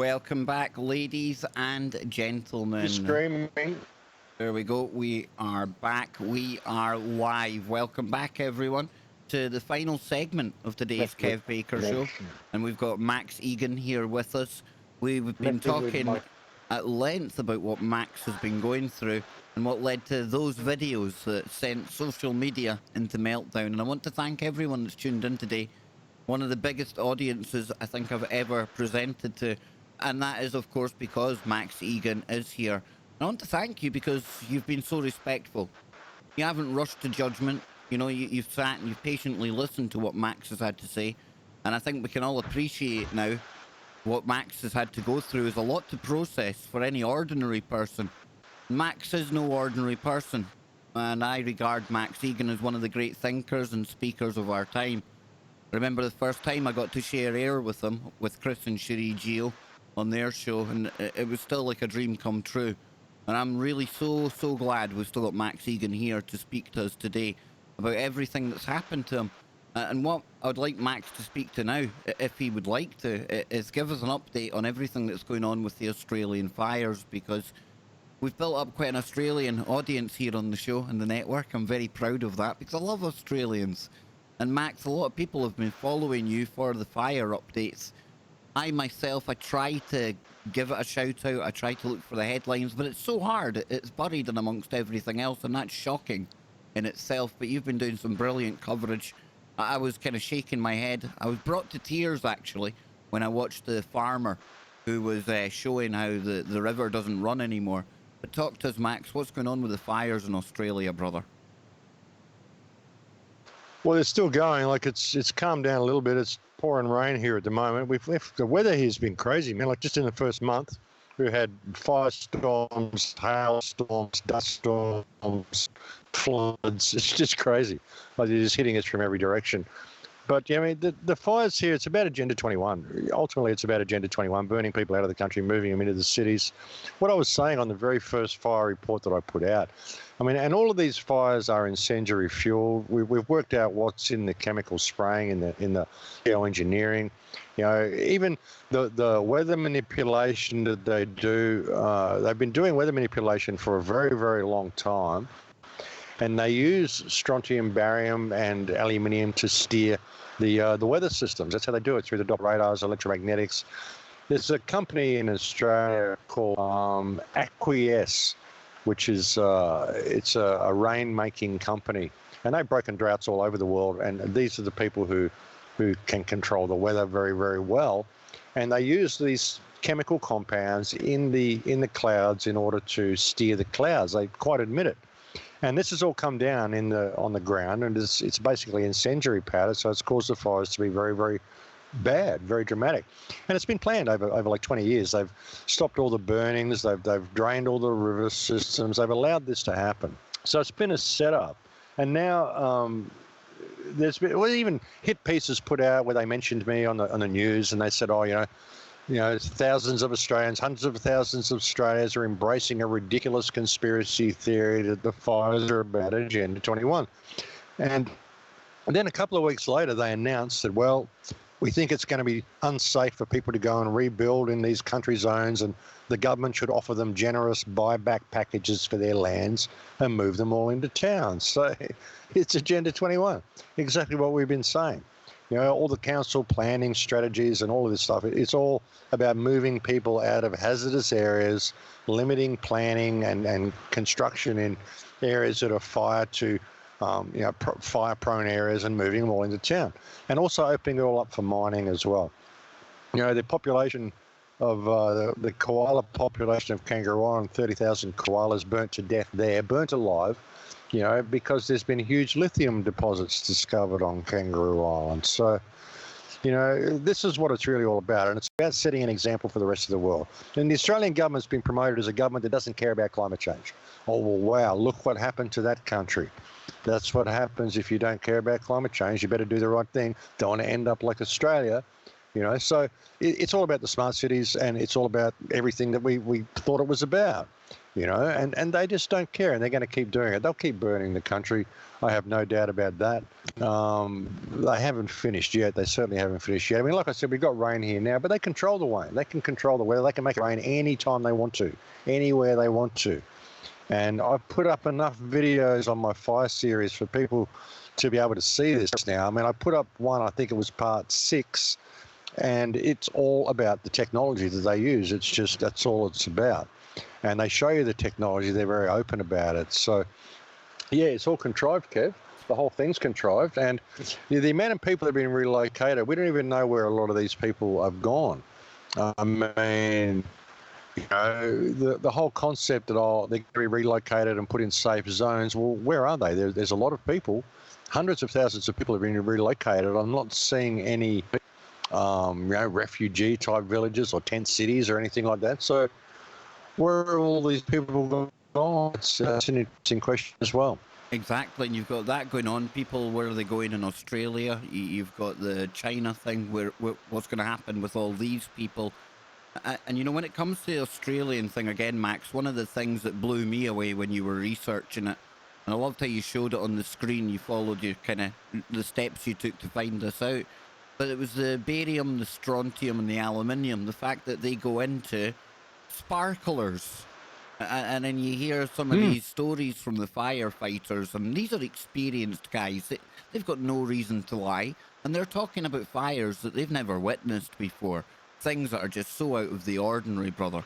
Welcome back, ladies and gentlemen. Streaming. There we go. We are back. We are live. Welcome back, everyone, to the final segment of today's Kev Baker Show. And we've got Max Igan here with us. We've been talking at length about what Max has been going through and what led to those videos that sent social media into meltdown. And I want to thank everyone that's tuned in today. One of the biggest audiences I think I've ever presented to. And that is, of course, because Max Igan is here. I want to thank you because you've been so respectful. You haven't rushed to judgment. You know, you've sat and you've patiently listened to what Max has had to say. And I think we can all appreciate now what Max has had to go through is a lot to process for any ordinary person. Max is no ordinary person. And I regard Max Igan as one of the great thinkers and speakers of our time. I remember the first time I got to share air with him, with Chris and Cherie Gio on their show, and it was still like a dream come true. And I'm really so glad we've still got Max Igan here to speak to us today about everything that's happened to him. And what I would like Max to speak to now, if he would like to, is give us an update on everything that's going on with the Australian fires, because we've built up quite an Australian audience here on the show and the network. I'm very proud of that because I love Australians. And Max, a lot of people have been following you for the fire updates. I myself, I try to give it a shout out. I try to look for the headlines, but it's so hard. It's buried in amongst everything else, and that's shocking in itself. But you've been doing some brilliant coverage. I was kind of shaking my head. I was brought to tears, actually, when I watched the farmer who was showing how the river doesn't run anymore. But talk to us, Max. What's going on with the fires in Australia, brother? Well, it's still going. Like it's calmed down a little bit. It's pouring rain here at the moment. The weather here has been crazy, man. Like just in the first month, we had firestorms, hailstorms, dust storms, floods. It's just crazy. Like they're just hitting us from every direction. But yeah, I mean, the fires here, it's about Agenda 21. Ultimately, it's about Agenda 21, burning people out of the country, moving them into the cities. What I was saying on the very first fire report that I put out, I mean, and all of these fires are incendiary fuel. We've worked out what's in the chemical spraying, in the geoengineering. You know, even the weather manipulation that they do, they've been doing weather manipulation for a very, very long time. And they use strontium, barium, and aluminium to steer the weather systems. That's how they do it, through the Doppler radars, electromagnetics. There's a company in Australia called Acquiesce, which is it's a rain-making company, and they've broken droughts all over the world. And these are the people who can control the weather very, very well, and they use these chemical compounds in the clouds in order to steer the clouds. They quite admit it. And this has all come down on the ground, and it's basically incendiary powder, so it's caused the fires to be very, very bad, very dramatic. And it's been planned over like 20 years. They've stopped all the burnings, they've drained all the river systems, they've allowed this to happen. So it's been a setup. And now there's been, well, even hit pieces put out where they mentioned me on the news, and they said, oh, you know, thousands of Australians, hundreds of thousands of Australians are embracing a ridiculous conspiracy theory that the fires are about Agenda 21. And then a couple of weeks later, they announced that, well, we think it's going to be unsafe for people to go and rebuild in these country zones, and the government should offer them generous buyback packages for their lands and move them all into towns. So it's Agenda 21, exactly what we've been saying. You know, all the council planning strategies and all of this stuff, it's all about moving people out of hazardous areas, limiting planning and construction in areas that are fire prone areas, and moving them all into town. And also opening it all up for mining as well. You know, the population of the koala population of Kangaroo Island, 30,000 koalas burnt to death there, burnt alive, you know, because there's been huge lithium deposits discovered on Kangaroo Island. So, you know, this is what it's really all about, and it's about setting an example for the rest of the world. And the Australian government's been promoted as a government that doesn't care about climate change. Oh, well, wow, look what happened to that country. That's what happens if you don't care about climate change. You better do the right thing. Don't want to end up like Australia, you know. So it's all about the smart cities, and it's all about everything that we thought it was about. you know, and they just don't care, and they're going to keep doing it. They'll keep burning the country. I have no doubt about that. They haven't finished yet. They certainly haven't finished yet. I mean, like I said, we've got rain here now, but they control the rain. They can control the weather. They can make it rain anytime they want to, anywhere they want to. And I've put up enough videos on my fire series for people to be able to see this now. I mean, I put up one, I think it was part 6, and it's all about the technology that they use. It's just, that's all it's about. And they show you the technology. They're very open about it. So, yeah, it's all contrived, Kev. The whole thing's contrived. And the amount of people that have been relocated, we don't even know where a lot of these people have gone. I mean, you know, the whole concept that, oh, they're going to be relocated and put in safe zones, well, where are they? There's a lot of people, hundreds of thousands of people have been relocated. I'm not seeing any, you know, refugee-type villages or tent cities or anything like that. So where are all these people gone? It's an interesting question as well. Exactly, and you've got that going on. People, where are they going in Australia? You've got the China thing, what's going to happen with all these people? And you know, when it comes to the Australian thing, again, Max, one of the things that blew me away when you were researching it, and I loved how you showed it on the screen, you followed your kind of the steps you took to find this out, but it was the barium, the strontium, and the aluminium, the fact that they go into sparklers. And then you hear some of these stories from the firefighters, and these are experienced guys. They've got no reason to lie, and they're talking about fires that they've never witnessed before. Things that are just so out of the ordinary, brother.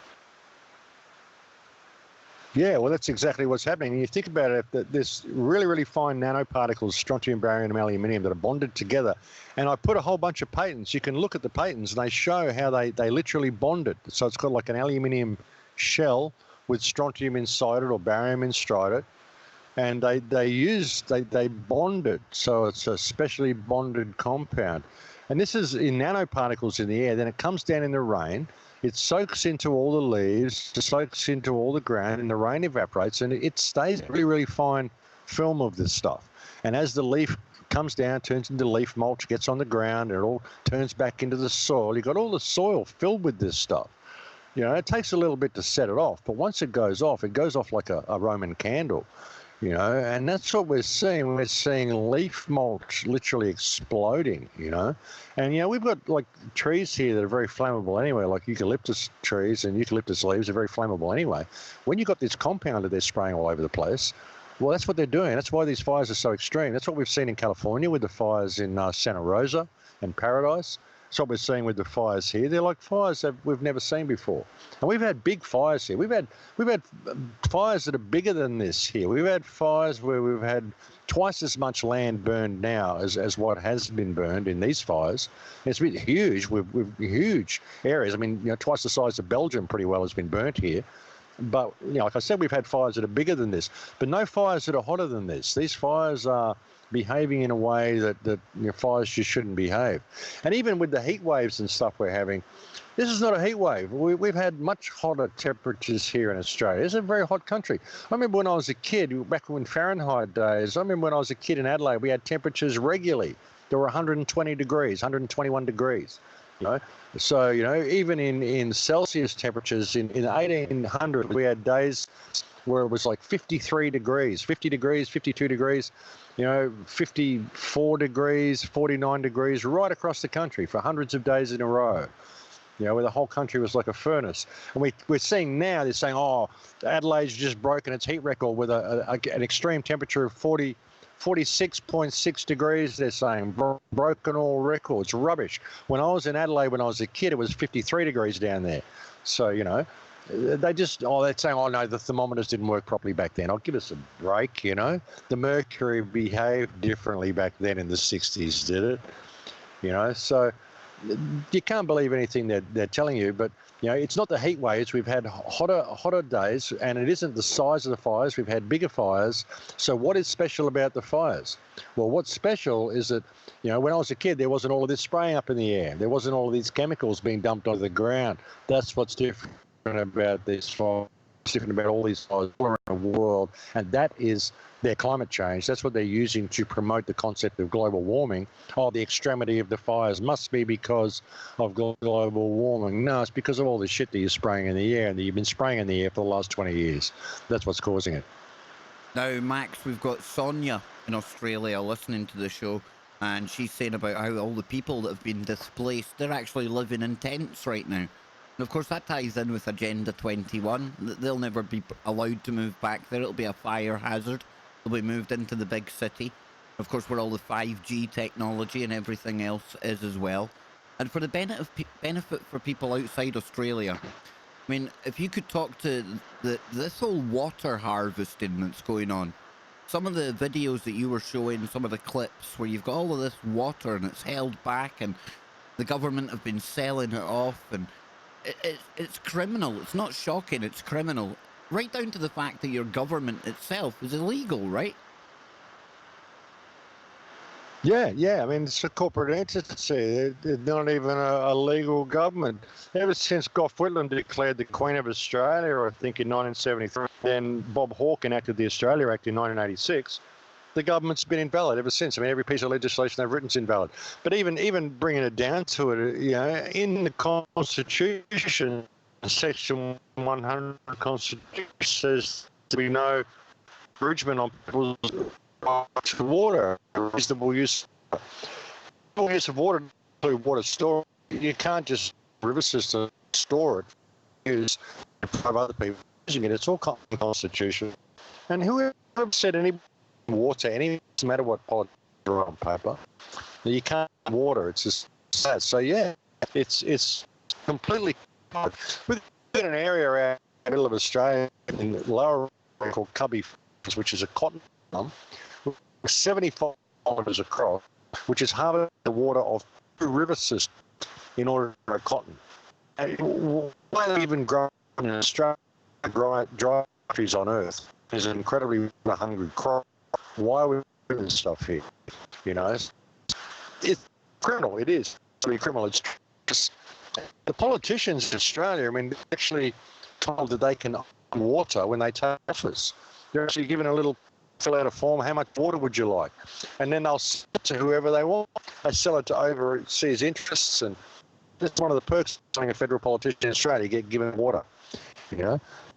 Yeah, well, that's exactly what's happening. And you think about it, that there's really, really fine nanoparticles, strontium, barium, and aluminium, that are bonded together. And I put a whole bunch of patents. You can look at the patents, and they show how they literally bond it. So it's got like an aluminium shell with strontium inside it or barium inside it. And they bond it. So it's a specially bonded compound. And this is in nanoparticles in the air. Then it comes down in the rain. It soaks into all the leaves, it soaks into all the ground, and the rain evaporates, and it stays a really, really fine film of this stuff. And as the leaf comes down, turns into leaf mulch, gets on the ground, and it all turns back into the soil. You've got all the soil filled with this stuff. You know, it takes a little bit to set it off, but once it goes off like a Roman candle. You know, and that's what we're seeing. We're seeing leaf mulch literally exploding, you know. And, you know, we've got, like, trees here that are very flammable anyway, like eucalyptus trees and eucalyptus leaves are very flammable anyway. When you've got this compound that they're spraying all over the place, well, that's what they're doing. That's why these fires are so extreme. That's what we've seen in California with the fires in Santa Rosa and Paradise. That's what we're seeing with the fires here. They're like fires that we've never seen before. And we've had big fires here. We've had fires that are bigger than this here. We've had fires where we've had twice as much land burned now as what has been burned in these fires. It's been huge. We've huge areas. I mean, you know, twice the size of Belgium pretty well has been burnt here. But, you know, like I said, we've had fires that are bigger than this, but no fires that are hotter than this. These fires are behaving in a way that you know, fires just shouldn't behave. And even with the heat waves and stuff we're having, this is not a heat wave. We've had much hotter temperatures here in Australia. It's a very hot country. I remember when I was a kid, back when Fahrenheit days, I remember when I was a kid in Adelaide, we had temperatures regularly. There were 120 degrees, 121 degrees. You know? So, you know, even in Celsius temperatures in 1800, we had days where it was like 53 degrees, 50 degrees, 52 degrees, you know, 54 degrees, 49 degrees, right across the country for hundreds of days in a row, you know, where the whole country was like a furnace. And we're seeing now, they're saying, oh, Adelaide's just broken its heat record with an extreme temperature of 46.6 degrees, they're saying, broken all records. Rubbish. When I was in Adelaide when I was a kid, it was 53 degrees down there. So, you know, they're saying, oh, no, the thermometers didn't work properly back then. I'll give us a break, you know. The mercury behaved differently back then in the 60s, did it? You know, so you can't believe anything they're telling you, but, you know, it's not the heat waves. We've had hotter days, and it isn't the size of the fires. We've had bigger fires. So what is special about the fires? Well, what's special is that, you know, when I was a kid, there wasn't all of this spraying up in the air. There wasn't all of these chemicals being dumped onto the ground. That's what's different about these fires different about all these fires all around the world, and that is their climate change. That's what they're using to promote the concept of global warming. Oh, the extremity of the fires must be because of global warming. No, it's because of all the shit that you're spraying in the air and that you've been spraying in the air for the last 20 years. That's what's causing it. Now, Max, we've got Sonia in Australia listening to the show, and she's saying about how all the people that have been displaced, they're actually living in tents right now. And of course, that ties in with Agenda 21. They'll never be allowed to move back there. It'll be a fire hazard. They'll be moved into the big city. Of course, where all the 5G technology and everything else is as well. And for the benefit for people outside Australia, I mean, if you could talk to this whole water harvesting that's going on, some of the videos that you were showing, some of the clips where you've got all of this water and it's held back and the government have been selling it off, and it's criminal. It's not shocking, it's criminal. Right down to the fact that your government itself is illegal, right? Yeah. I mean, it's a corporate entity. They're not even a legal government. Ever since Gough Whitlam declared the Queen of Australia, I think in 1973, then Bob Hawke enacted the Australia Act in 1986, the government's been invalid ever since. I mean, every piece of legislation they've written is invalid. But even bringing it down to it, in the Constitution, Section 100 of the Constitution says there be no abridgment on people's right to water, reasonable use of water, include water storage. You can't just river system store it, use to deprive other people using it. It's all Constitution. And whoever said any water, no matter what politics are on paper, you can't water. It's just sad. So yeah, it's completely within an area around the middle of Australia in the lower called Cubby, which is a cotton farm, 75 kilometres across, which is harvesting the water of two river systems in order to grow cotton. And why they even grow in Australia, dry countries on Earth, is an incredibly hungry crop. Why are we doing this stuff here? It's criminal. It is. It's criminal. It's just the politicians in Australia, I mean, they're actually told that they can own water when they take office. They're actually given a little fill out a form, how much water would you like? And then they'll sell it to whoever they want. They sell it to overseas interests, and that's one of the perks of being a federal politician in Australia, you get given water.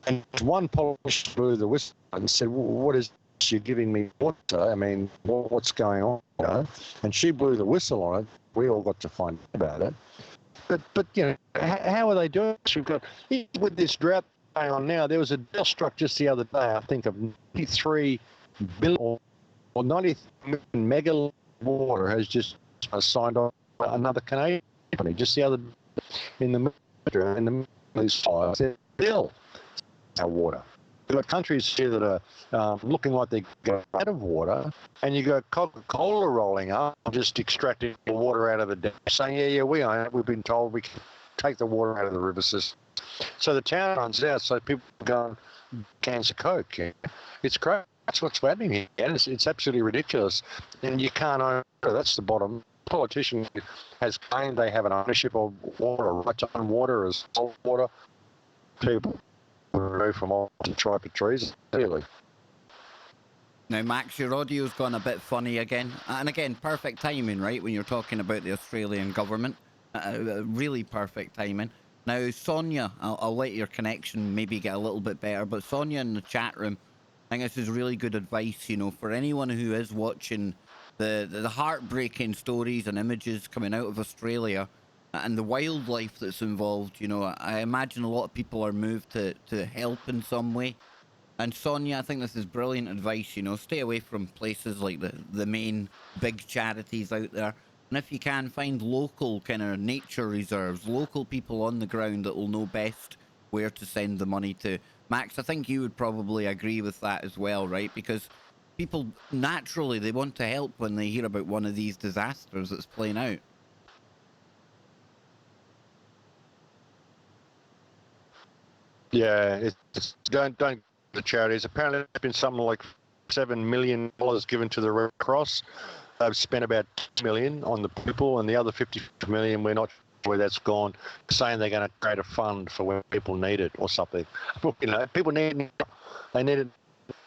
And one politician blew the whistle and said, what is this, you're giving me water? I mean, what's going on? And she blew the whistle on it. We all got to find out about it. But how are they doing this? We've got, with this drought going on now, there was a deal struck just the other day, I think, of 93 billion or 93 million mega water has just signed on another Canadian company just the other in the middle of these fires. They're bill our water. You've got countries here that are looking like they're going out of water, and you got Coca-Cola rolling up, just extracting the water out of the dam, saying, yeah, we own it. We've been told we can take the water out of the river system. So the town runs out, so people go and cans of Coke. Yeah. It's crazy. That's what's happening here. It's absolutely ridiculous. And you can't own water. That's the bottom. The politician has claimed they have an ownership of water, right to own water as salt water. People remove from all the tribe of trees, really. Now, Max, your audio's gone a bit funny again. And again, perfect timing, right, when you're talking about the Australian government. Really perfect timing. Now, Sonia, I'll let your connection maybe get a little bit better, but Sonia in the chat room, I think this is really good advice, for anyone who is watching the heartbreaking stories and images coming out of Australia and the wildlife that's involved. I imagine a lot of people are moved to help in some way. And Sonia, I think this is brilliant advice, stay away from places like the main big charities out there. And if you can, find local kind of nature reserves, local people on the ground that will know best where to send the money to. Max, I think you would probably agree with that as well, right? Because people, naturally, they want to help when they hear about one of these disasters that's playing out. Yeah, it's don't the charities. Apparently, there's been something like $7 million given to the Red Cross. They've spent about $2 million on the people, and the other $50 million we're not where that's gone, saying they're going to create a fund for when people need it or something. People need it. They need it.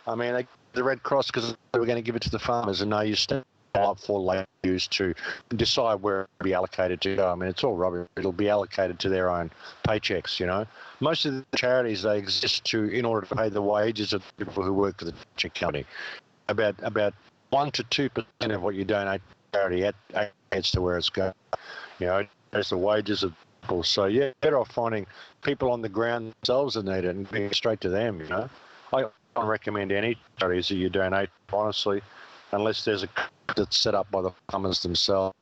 I mean, the Red Cross, because they were going to give it to the farmers, and now you stand up for land use to decide where it'll be allocated to go. I mean, it's all rubbish. It'll be allocated to their own paychecks, Most of the charities, they exist in order to pay the wages of people who work for the company. About 1 to 2% of what you donate to charity adds to where it's going. As the wages of people. So, better off finding people on the ground themselves that need it and bring it straight to them, I don't recommend any charities that you donate, honestly, unless there's a that's set up by the farmers themselves.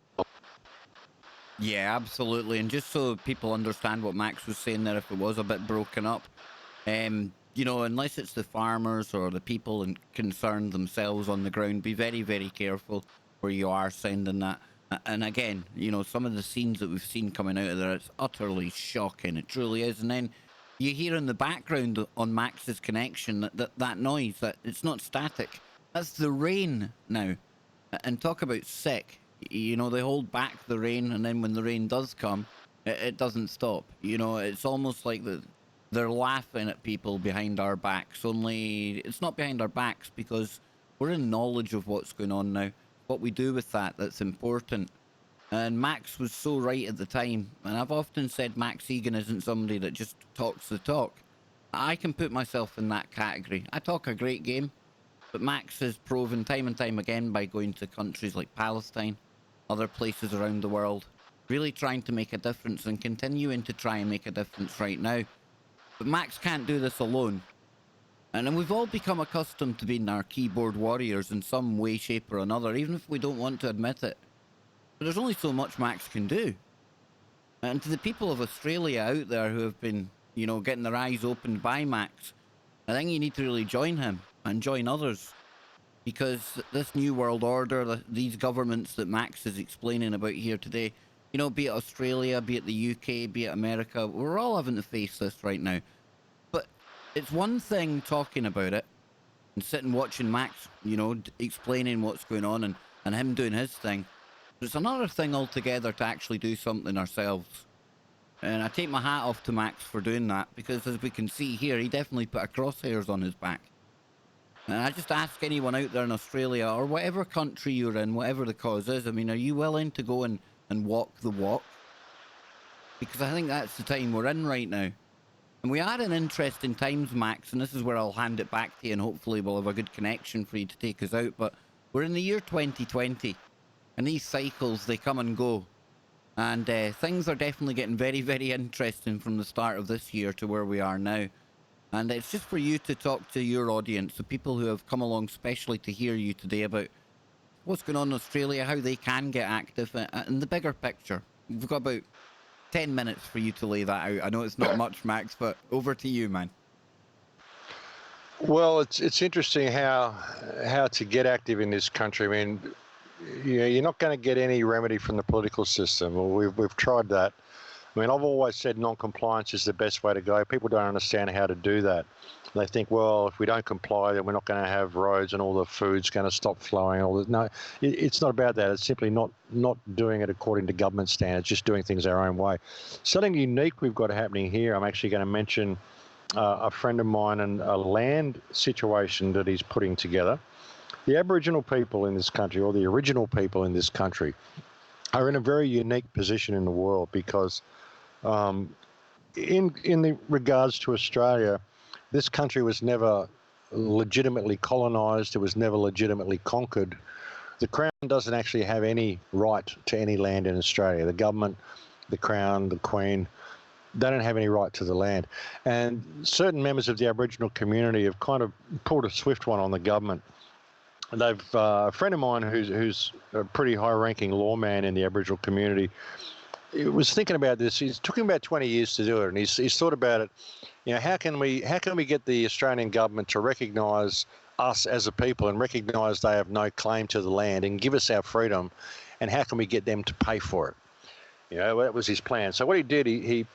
Yeah, absolutely. And just so people understand what Max was saying there, if it was a bit broken up, unless it's the farmers or the people concerned themselves on the ground, be very, very careful where you are sending that. And again, some of the scenes that we've seen coming out of there, it's utterly shocking. It truly is. And then you hear in the background on Max's connection that noise, that it's not static. That's the rain now. And talk about sick. They hold back the rain, and then when the rain does come, it doesn't stop. It's almost like they're laughing at people behind our backs. Only it's not behind our backs, because we're in knowledge of what's going on now. What we do with that's important. And Max was so right at the time. And I've often said Max Igan isn't somebody that just talks the talk. I can put myself in that category. I talk a great game, but Max has proven time and time again by going to countries like Palestine, other places around the world, really trying to make a difference and continuing to try and make a difference right now. But Max can't do this alone. And then we've all become accustomed to being our keyboard warriors in some way, shape or another, even if we don't want to admit it. But there's only so much Max can do. And to the people of Australia out there who have been, getting their eyes opened by Max, I think you need to really join him and join others. Because this new world order, these governments that Max is explaining about here today, be it Australia, be it the UK, be it America, we're all having to face this right now. But it's one thing talking about it and sitting watching Max, explaining what's going on and him doing his thing. But it's another thing altogether to actually do something ourselves. And I take my hat off to Max for doing that, because as we can see here, he definitely put a crosshairs on his back. And I just ask anyone out there in Australia, or whatever country you're in, whatever the cause is, I mean, are you willing to go and walk the walk? Because I think that's the time we're in right now. And we are in interesting times, Max, and this is where I'll hand it back to you, and hopefully we'll have a good connection for you to take us out. But we're in the year 2020, and these cycles, they come and go. And things are definitely getting very, very interesting from the start of this year to where we are now. And it's just for you to talk to your audience, the people who have come along specially to hear you today about what's going on in Australia, how they can get active, and the bigger picture. We've got about 10 minutes for you to lay that out. I know it's not much, Max, but over to you, man. Well, it's interesting how to get active in this country. I mean, you're not going to get any remedy from the political system. Well, we've tried that. I mean, I've always said non-compliance is the best way to go. People don't understand how to do that. They think, well, if we don't comply, then we're not going to have roads and all the food's going to stop flowing. No, it's not about that. It's simply not doing it according to government standards, just doing things our own way. Something unique we've got happening here, I'm actually going to mention a friend of mine and a land situation that he's putting together. The Aboriginal people in this country, or the original people in this country, are in a very unique position in the world, because in the regards to Australia, this country was never legitimately colonised. It was never legitimately conquered. The Crown doesn't actually have any right to any land in Australia. The government, the Crown, the Queen, they don't have any right to the land. And certain members of the Aboriginal community have kind of pulled a swift one on the government. They've a friend of mine who's a pretty high-ranking lawman in the Aboriginal community, he was thinking about this. It took him about 20 years to do it, and he's thought about it. How can we get the Australian government to recognise us as a people and recognise they have no claim to the land and give us our freedom, and how can we get them to pay for it? That was his plan. So what he did, he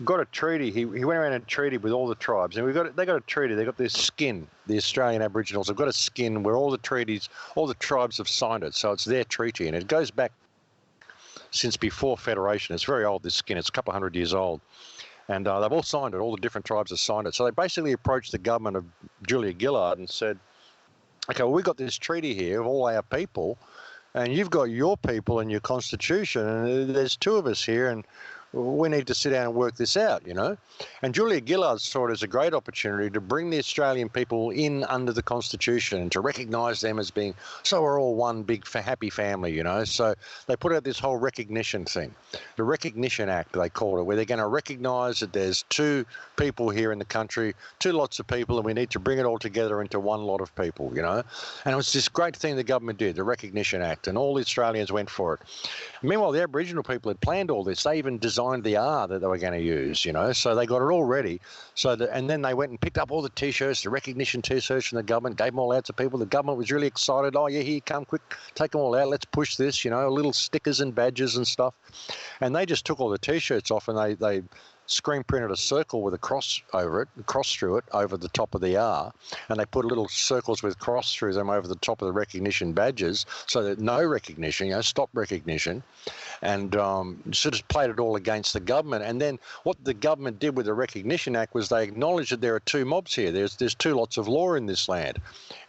got a treaty. He went around and treated with all the tribes, and they got a treaty. They got this skin. The Australian Aboriginals have got a skin where all the tribes have signed it, so it's their treaty, and it goes back since before Federation. It's very old, this skin. It's a couple of hundred years old. And they've all signed it. All the different tribes have signed it. So they basically approached the government of Julia Gillard and said, okay, well, we've got this treaty here of all our people, and you've got your people and your constitution, and there's two of us here, and we need to sit down and work this out, you know. And Julia Gillard saw it as a great opportunity to bring the Australian people in under the Constitution and to recognise them as being, so we're all one big happy family, you know. So they put out this whole recognition thing, the Recognition Act, they called it, where they're going to recognise that there's two people here in the country, two lots of people, and we need to bring it all together into one lot of people, you know. And it was this great thing the government did, the Recognition Act, and all the Australians went for it. Meanwhile, the Aboriginal people had planned all this. They even designed the R that they were going to use, you know, so they got it all ready. So that, and then they went and picked up all the T-shirts, the recognition T-shirts from the government, gave them all out to people. The government was really excited. Oh, yeah, here, come quick, take them all out. Let's push this, you know, little stickers and badges and stuff. And they just took all the T-shirts off and they screen printed a circle with a cross over it, cross through it over the top of the R, and they put little circles with cross through them over the top of the recognition badges so that no recognition, you know, stop recognition, and sort of played it all against the government. And then what the government did with the Recognition Act was they acknowledged that there are two mobs here. There's two lots of law in this land,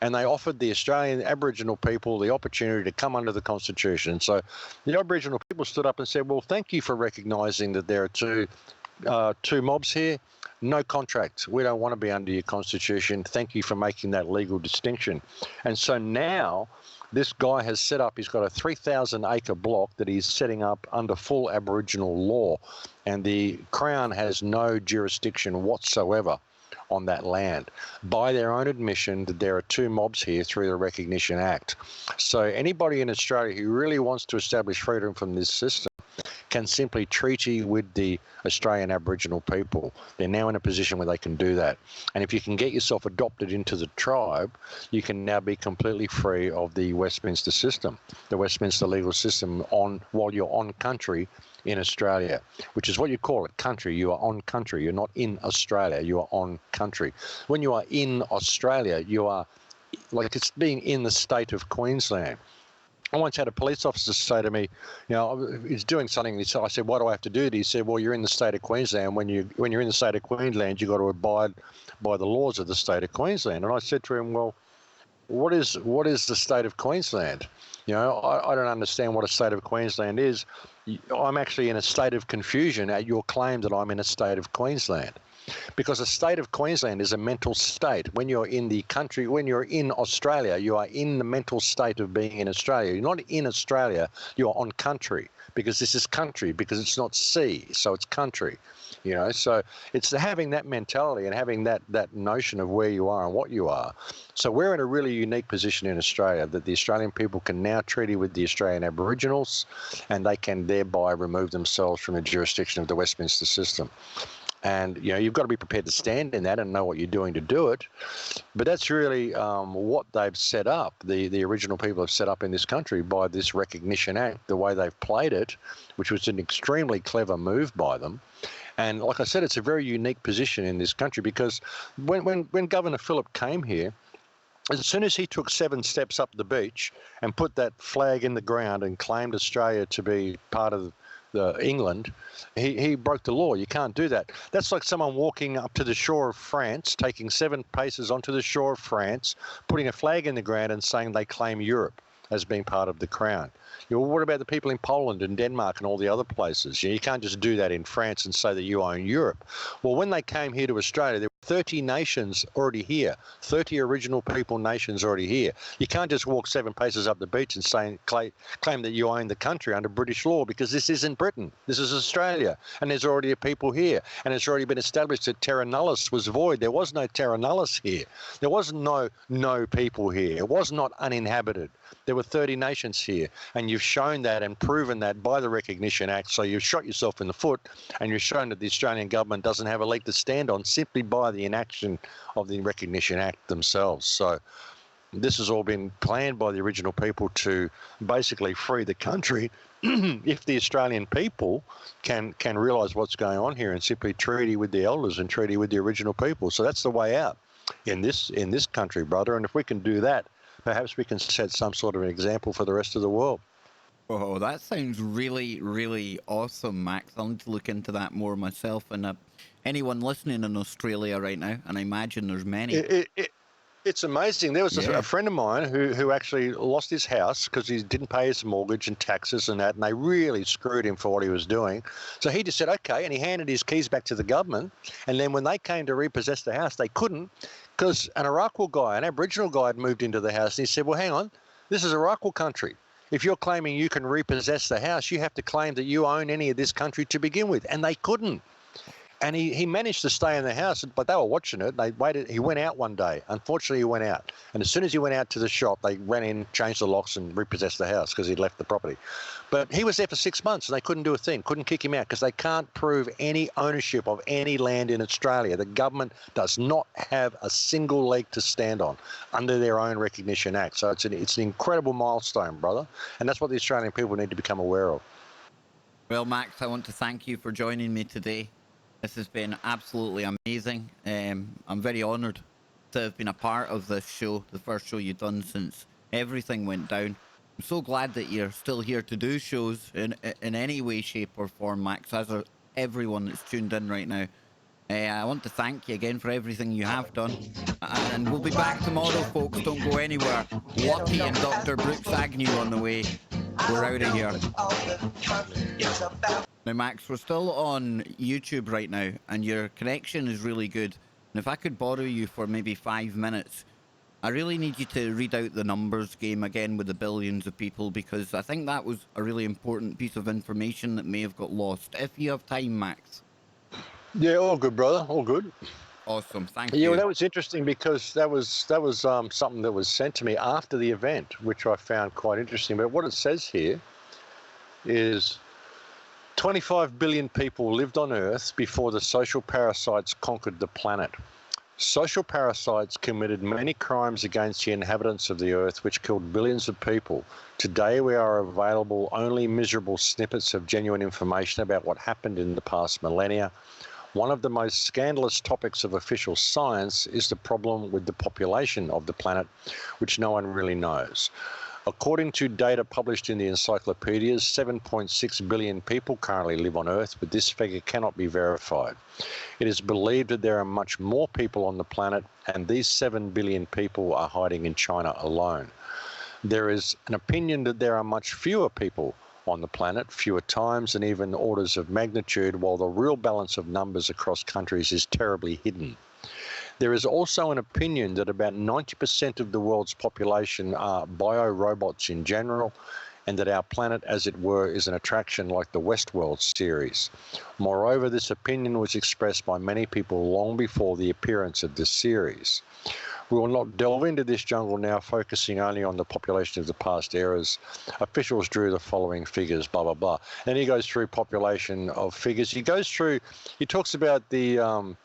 and they offered the Australian Aboriginal people the opportunity to come under the Constitution. So the Aboriginal people stood up and said, well, thank you for recognising that there are two mobs here, no contract. We don't want to be under your constitution. Thank you for making that legal distinction. And so now this guy has set up, he's got a 3,000 acre block that he's setting up under full Aboriginal law, and the Crown has no jurisdiction whatsoever on that land. By their own admission that there are two mobs here through the Recognition Act. So anybody in Australia who really wants to establish freedom from this system can simply treaty with the Australian Aboriginal people. They're now in a position where they can do that. And if you can get yourself adopted into the tribe, you can now be completely free of the Westminster system, the Westminster legal system, while you're on country in Australia, which is what you call it, country. You are on country. You're not in Australia. You are on country. When you are in Australia, you are like it's being in the state of Queensland. I once had a police officer say to me, you know, he's doing something. I said, "What do I have to do?" He said, "Well, you're in the state of Queensland. When you're in the state of Queensland, you've got to abide by the laws of the state of Queensland." And I said to him, "Well, what is the state of Queensland? You know, I don't understand what a state of Queensland is. I'm actually in a state of confusion at your claim that I'm in a state of Queensland." Because a state of Queensland is a mental state. When you're in the country, when you're in Australia, you are in the mental state of being in Australia. You're not in Australia, you're on country, because this is country, because it's not sea, so it's country. You know, so it's having that mentality and having that notion of where you are and what you are. So we're in a really unique position in Australia that the Australian people can now treaty with the Australian Aboriginals, and they can thereby remove themselves from the jurisdiction of the Westminster system. And, you know, you've got to be prepared to stand in that and know what you're doing to do it. But that's really what they've set up, the original people have set up in this country by this Recognition Act, the way they've played it, which was an extremely clever move by them. And like I said, it's a very unique position in this country because when Governor Phillip came here, as soon as he took 7 steps up the beach and put that flag in the ground and claimed Australia to be part of England, he broke the law. You can't do that. That's like someone walking up to the shore of France, taking 7 paces onto the shore of France, putting a flag in the ground and saying they claim Europe as being part of the Crown. You know, what about the people in Poland and Denmark and all the other places? You can't just do that in France and say that you own Europe. Well, when they came here to Australia, there were 30 nations already here, 30 original people nations already here. You can't just walk 7 paces up the beach and claim that you own the country under British law, because this isn't Britain. This is Australia, and there's already a people here, and it's already been established that terra nullius was void. There was no terra nullius here. There was no people here. It was not uninhabited. There were 30 nations here, and you've shown that and proven that by the Recognition Act. So you've shot yourself in the foot, and you've shown that the Australian government doesn't have a leg to stand on simply by the inaction of the Recognition Act themselves. So this has all been planned by the original people to basically free the country if the Australian people can realise what's going on here and simply treaty with the elders and treaty with the original people. So that's the way out in this country, brother. And if we can do that, perhaps we can set some sort of an example for the rest of the world. Oh, that sounds really, really awesome, Max. I'll need to look into that more myself. And anyone listening in Australia right now, and I imagine there's many. It's amazing. There was Yeah. a friend of mine who actually lost his house because he didn't pay his mortgage and taxes and that, and they really screwed him for what he was doing. So he just said, okay, and he handed his keys back to the government. And then when they came to repossess the house, they couldn't because an Arakwal guy, an Aboriginal guy had moved into the house, and he said, well, hang on, this is Arakwal country. If you're claiming you can repossess the house, you have to claim that you own any of this country to begin with. And they couldn't. And he managed to stay in the house, but they were watching it. They waited. He went out one day. Unfortunately, he went out. And as soon as he went out to the shop, they ran in, changed the locks, and repossessed the house because he'd left the property. But he was there for 6 months, and they couldn't do a thing, couldn't kick him out because they can't prove any ownership of any land in Australia. The government does not have a single leg to stand on under their own Recognition Act. So it's an incredible milestone, brother. And that's what the Australian people need to become aware of. Well, Max, I want to thank you for joining me today. This has been absolutely amazing. I'm very honoured to have been a part of this show, the first show you've done since everything went down. I'm so glad that you're still here to do shows in any way, shape or form, Max, as are everyone that's tuned in right now. I want to thank you again for everything you have done. And we'll be back tomorrow, folks. Don't go anywhere. Watty and Dr. Brooks Agnew on the way. We're out of here. Now, Max, we're still on YouTube right now, and your connection is really good. And if I could borrow you for maybe 5 minutes, I really need you to read out the numbers game again with the billions of people, because I think that was a really important piece of information that may have got lost. If you have time, Max. Yeah, all good, brother. All good. Awesome. Thank Yeah, you. well, that was interesting because that was something that was sent to me after the event, which I found quite interesting. But what it says here is 25 billion people lived on Earth before the social parasites conquered the planet. Social parasites committed many crimes against the inhabitants of the Earth, which killed billions of people. Today, we are available only miserable snippets of genuine information about what happened in the past millennia. One of the most scandalous topics of official science is the problem with the population of the planet, which no one really knows. According to data published in the encyclopedias, 7.6 billion people currently live on Earth, but this figure cannot be verified. It is believed that there are much more people on the planet, and these 7 billion people are hiding in China alone. There is an opinion that there are much fewer people on the planet, fewer times and even orders of magnitude, while the real balance of numbers across countries is terribly hidden. There is also an opinion that about 90% of the world's population are bio-robots in general, and that our planet, as it were, is an attraction like the Westworld series. Moreover, this opinion was expressed by many people long before the appearance of this series. We will not delve into this jungle now, focusing only on the population of the past eras. Officials drew the following figures, blah, blah, blah. And he goes through population of figures. He talks about the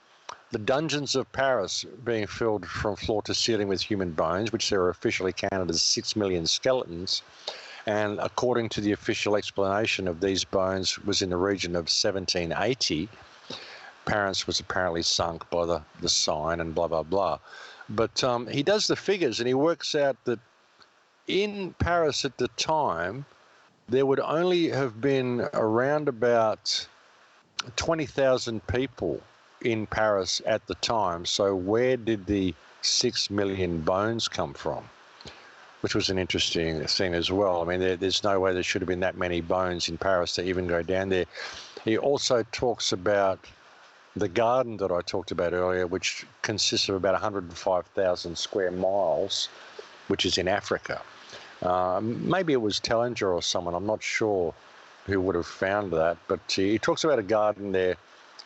dungeons of Paris being filled from floor to ceiling with human bones, which there are officially counted as 6 million skeletons. And according to the official explanation of these bones was in the region of 1780. Paris was apparently sunk by the sign and blah, blah, blah. But he does the figures and he works out that in Paris at the time, there would only have been around about 20,000 people in Paris at the time. So where did the 6 million bones come from? Which was an interesting thing as well. I mean, there's no way there should have been that many bones in Paris to even go down there. He also talks about the garden that I talked about earlier, which consists of about 105,000 square miles, which is in Africa. Maybe it was Tellinger or someone, I'm not sure who would have found that, but he talks about a garden there,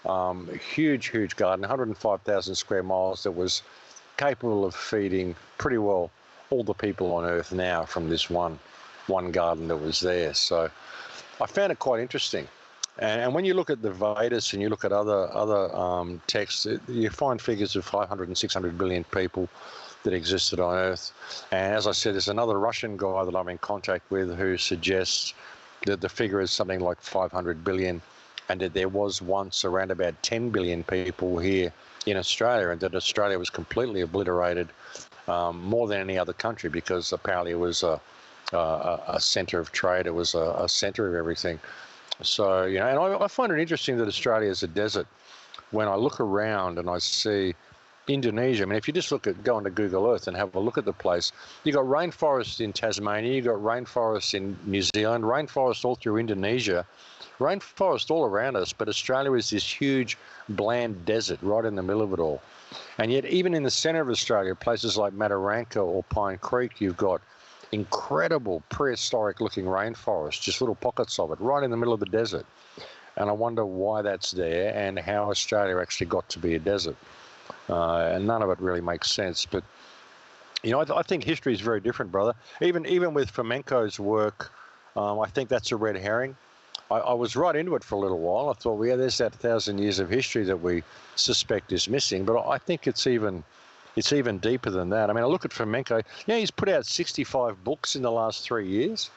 a huge garden, 105,000 square miles that was capable of feeding pretty well all the people on Earth now from this one garden that was there. So I found it quite interesting. And when you look at the Vedas and you look at other texts, you find figures of 500 and 600 billion people that existed on Earth. And as I said, there's another Russian guy that I'm in contact with who suggests that the figure is something like 500 billion and that there was once around about 10 billion people here in Australia, and that Australia was completely obliterated more than any other country because apparently it was a centre of trade. It was a centre of everything. So, you know, and I find it interesting that Australia is a desert. When I look around and I see Indonesia, I mean, if you just go onto Google Earth and have a look at the place, you got rainforest in Tasmania, you got rainforest in New Zealand, rainforest all through Indonesia, rainforest all around us, but Australia is this huge, bland desert right in the middle of it all. And yet, even in the centre of Australia, places like Mataranka or Pine Creek, you've got incredible prehistoric-looking rainforest, just little pockets of it, right in the middle of the desert. And I wonder why that's there and how Australia actually got to be a desert. And none of it really makes sense. But, you know, I think history is very different, brother. Even with Fomenko's work, I think that's a red herring. I was right into it for a little while. I thought, well, yeah, there's that 1,000 years of history that we suspect is missing. But I think it's even deeper than that. I mean, I look at Fomenko. Yeah, he's put out 65 books in the last 3 years.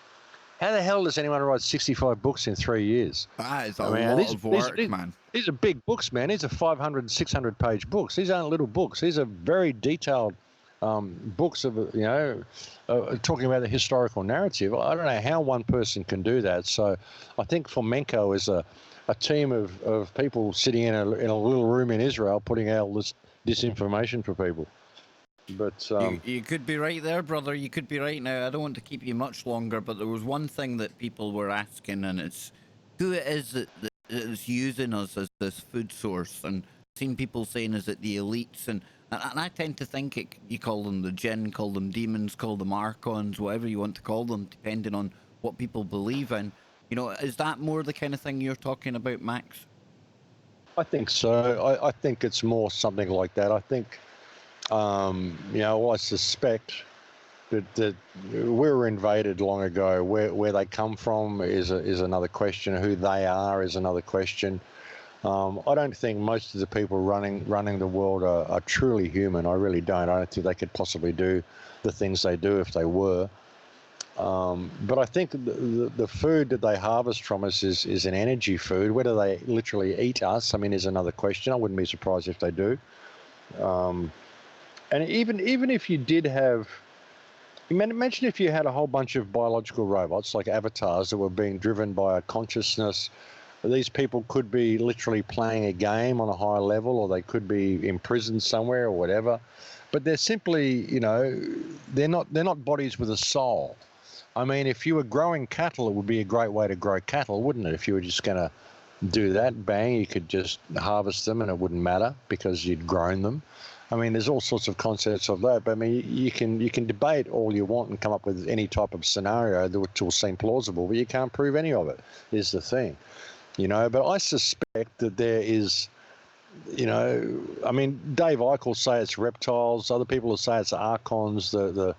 How the hell does anyone write 65 books in 3 years? That is a lot of work, man. These are big books, man. These are 500 and 600 page books. These aren't little books. These are very detailed books of, you know, talking about the historical narrative. I don't know how one person can do that. So I think Fomenko is a team of people sitting in a little room in Israel putting out this disinformation for people. But you could be right there, brother. You could be right. Now, I don't want to keep you much longer, but there was one thing that people were asking, and it's who it is that is using us as this food source. And I've seen people saying, is it the elites? And I tend to think you call them the jinn, call them demons, call them archons, whatever you want to call them, depending on what people believe in. You know, is that more the kind of thing you're talking about, Max? I think so. I think it's more something like that. I think, you know, I suspect that we were invaded long ago. Where they come from is another question. Who they are is another question. I don't think most of the people running the world are truly human. I really don't. I don't think they could possibly do the things they do if they were. But I think the food that they harvest from us is an energy food. Whether they literally eat us, I mean, is another question. I wouldn't be surprised if they do. And even if you did have, imagine if you had a whole bunch of biological robots like avatars that were being driven by a consciousness. These people could be literally playing a game on a high level, or they could be imprisoned somewhere or whatever. But they're simply, you know, they're not bodies with a soul. I mean, if you were growing cattle, it would be a great way to grow cattle, wouldn't it? If you were just going to do that, bang, you could just harvest them and it wouldn't matter because you'd grown them. I mean, there's all sorts of concepts of that, but I mean, you can debate all you want and come up with any type of scenario that will seem plausible, but you can't prove any of it, is the thing, you know. But I suspect that there is, you know, I mean, Dave Icke will say it's reptiles, other people will say it's archons, the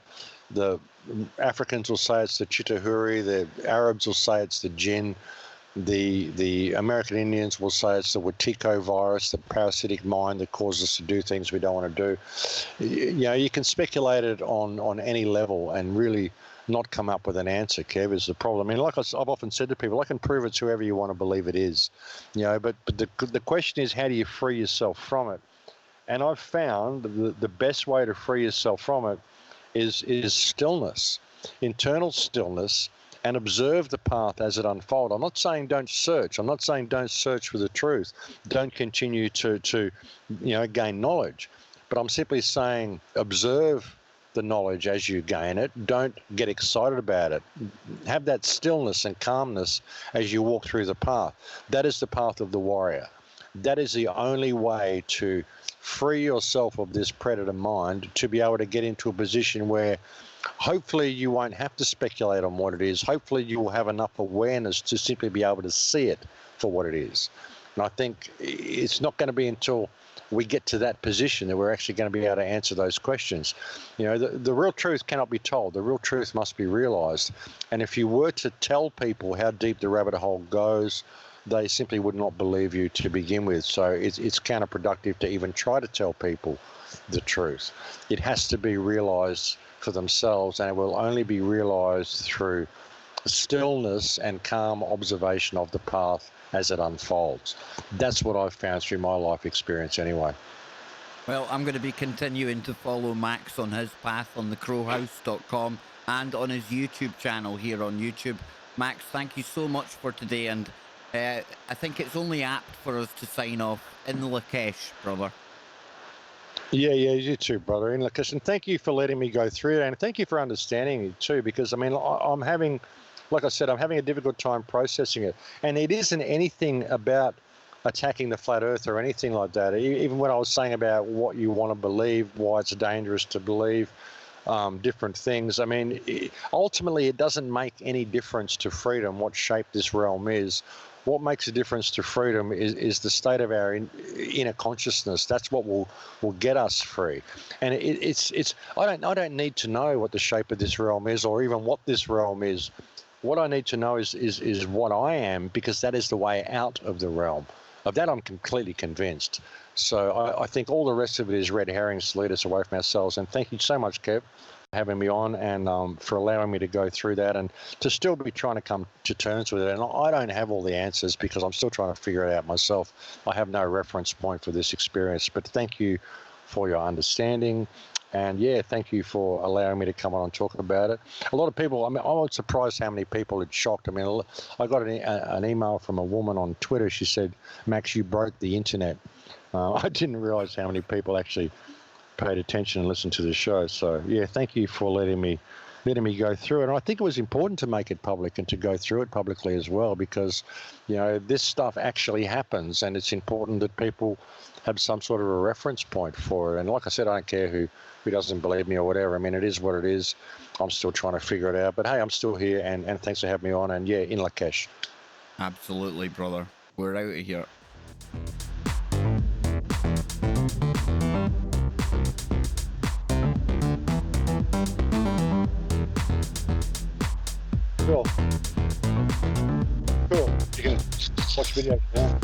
Africans will say it's the Chitahuri, the Arabs will say it's the jinn. The American Indians will say it's the Wetiko virus, the parasitic mind that causes us to do things we don't want to do. You know, you can speculate it on any level and really not come up with an answer, Kev, is the problem. I mean, like I've often said to people, I can prove it's whoever you want to believe it is. You know, but the question is, how do you free yourself from it? And I've found the best way to free yourself from it is stillness, internal stillness, and observe the path as it unfolds. I'm not saying don't search. I'm not saying don't search for the truth. Don't continue to you know, gain knowledge. But I'm simply saying observe the knowledge as you gain it. Don't get excited about it. Have that stillness and calmness as you walk through the path. That is the path of the warrior. That is the only way to free yourself of this predator mind, to be able to get into a position where hopefully you won't have to speculate on what it is. Hopefully you will have enough awareness to simply be able to see it for what it is. And I think it's not going to be until we get to that position that we're actually going to be able to answer those questions. You know, the real truth cannot be told. The real truth must be realized. And if you were to tell people how deep the rabbit hole goes, they simply would not believe you to begin with. So it's counterproductive to even try to tell people the truth. It has to be realized for themselves, and it will only be realized through stillness and calm observation of the path as it unfolds. That's what I've found through my life experience anyway. Well, I'm going to be continuing to follow Max on his path on thecrowhouse.com and on his YouTube channel here on YouTube. Max, thank you so much for today, and I think it's only apt for us to sign off in Lakesh, brother. Yeah, you too, brother. And listen, thank you for letting me go through it, and thank you for understanding it too, because I mean, I'm having, like I said, I'm having a difficult time processing it. And it isn't anything about attacking the flat earth or anything like that. Even when I was saying about what you want to believe, why it's dangerous to believe different things, I mean, ultimately it doesn't make any difference to freedom what shape this realm is. What makes a difference to freedom is the state of our inner consciousness. That's what will get us free. And it's I don't need to know what the shape of this realm is, or even what this realm is. What I need to know is what I am, because that is the way out of the realm. Of that, I'm completely convinced. So I think all the rest of it is red herrings to lead us away from ourselves. And thank you so much, Kev, for having me on, and for allowing me to go through that and to still be trying to come to terms with it. And I don't have all the answers because I'm still trying to figure it out myself. I have no reference point for this experience. But thank you for your understanding. And yeah, thank you for allowing me to come on and talk about it. A lot of people, I mean, I was surprised how many people had shocked. I mean, I got an email from a woman on Twitter. She said, Max, you broke the internet. I didn't realize how many people actually paid attention and listened to the show. So yeah, thank you for letting me go through it. And I think it was important to make it public and to go through it publicly as well, because, you know, this stuff actually happens, and it's important that people have some sort of a reference point for it. And like I said, I don't care who doesn't believe me or whatever. I mean, it is what it is. I'm still trying to figure it out. But hey, I'm still here, and thanks for having me on. And yeah, in Lakesh. Absolutely, brother. We're out of here. Cool. You can watch videos now.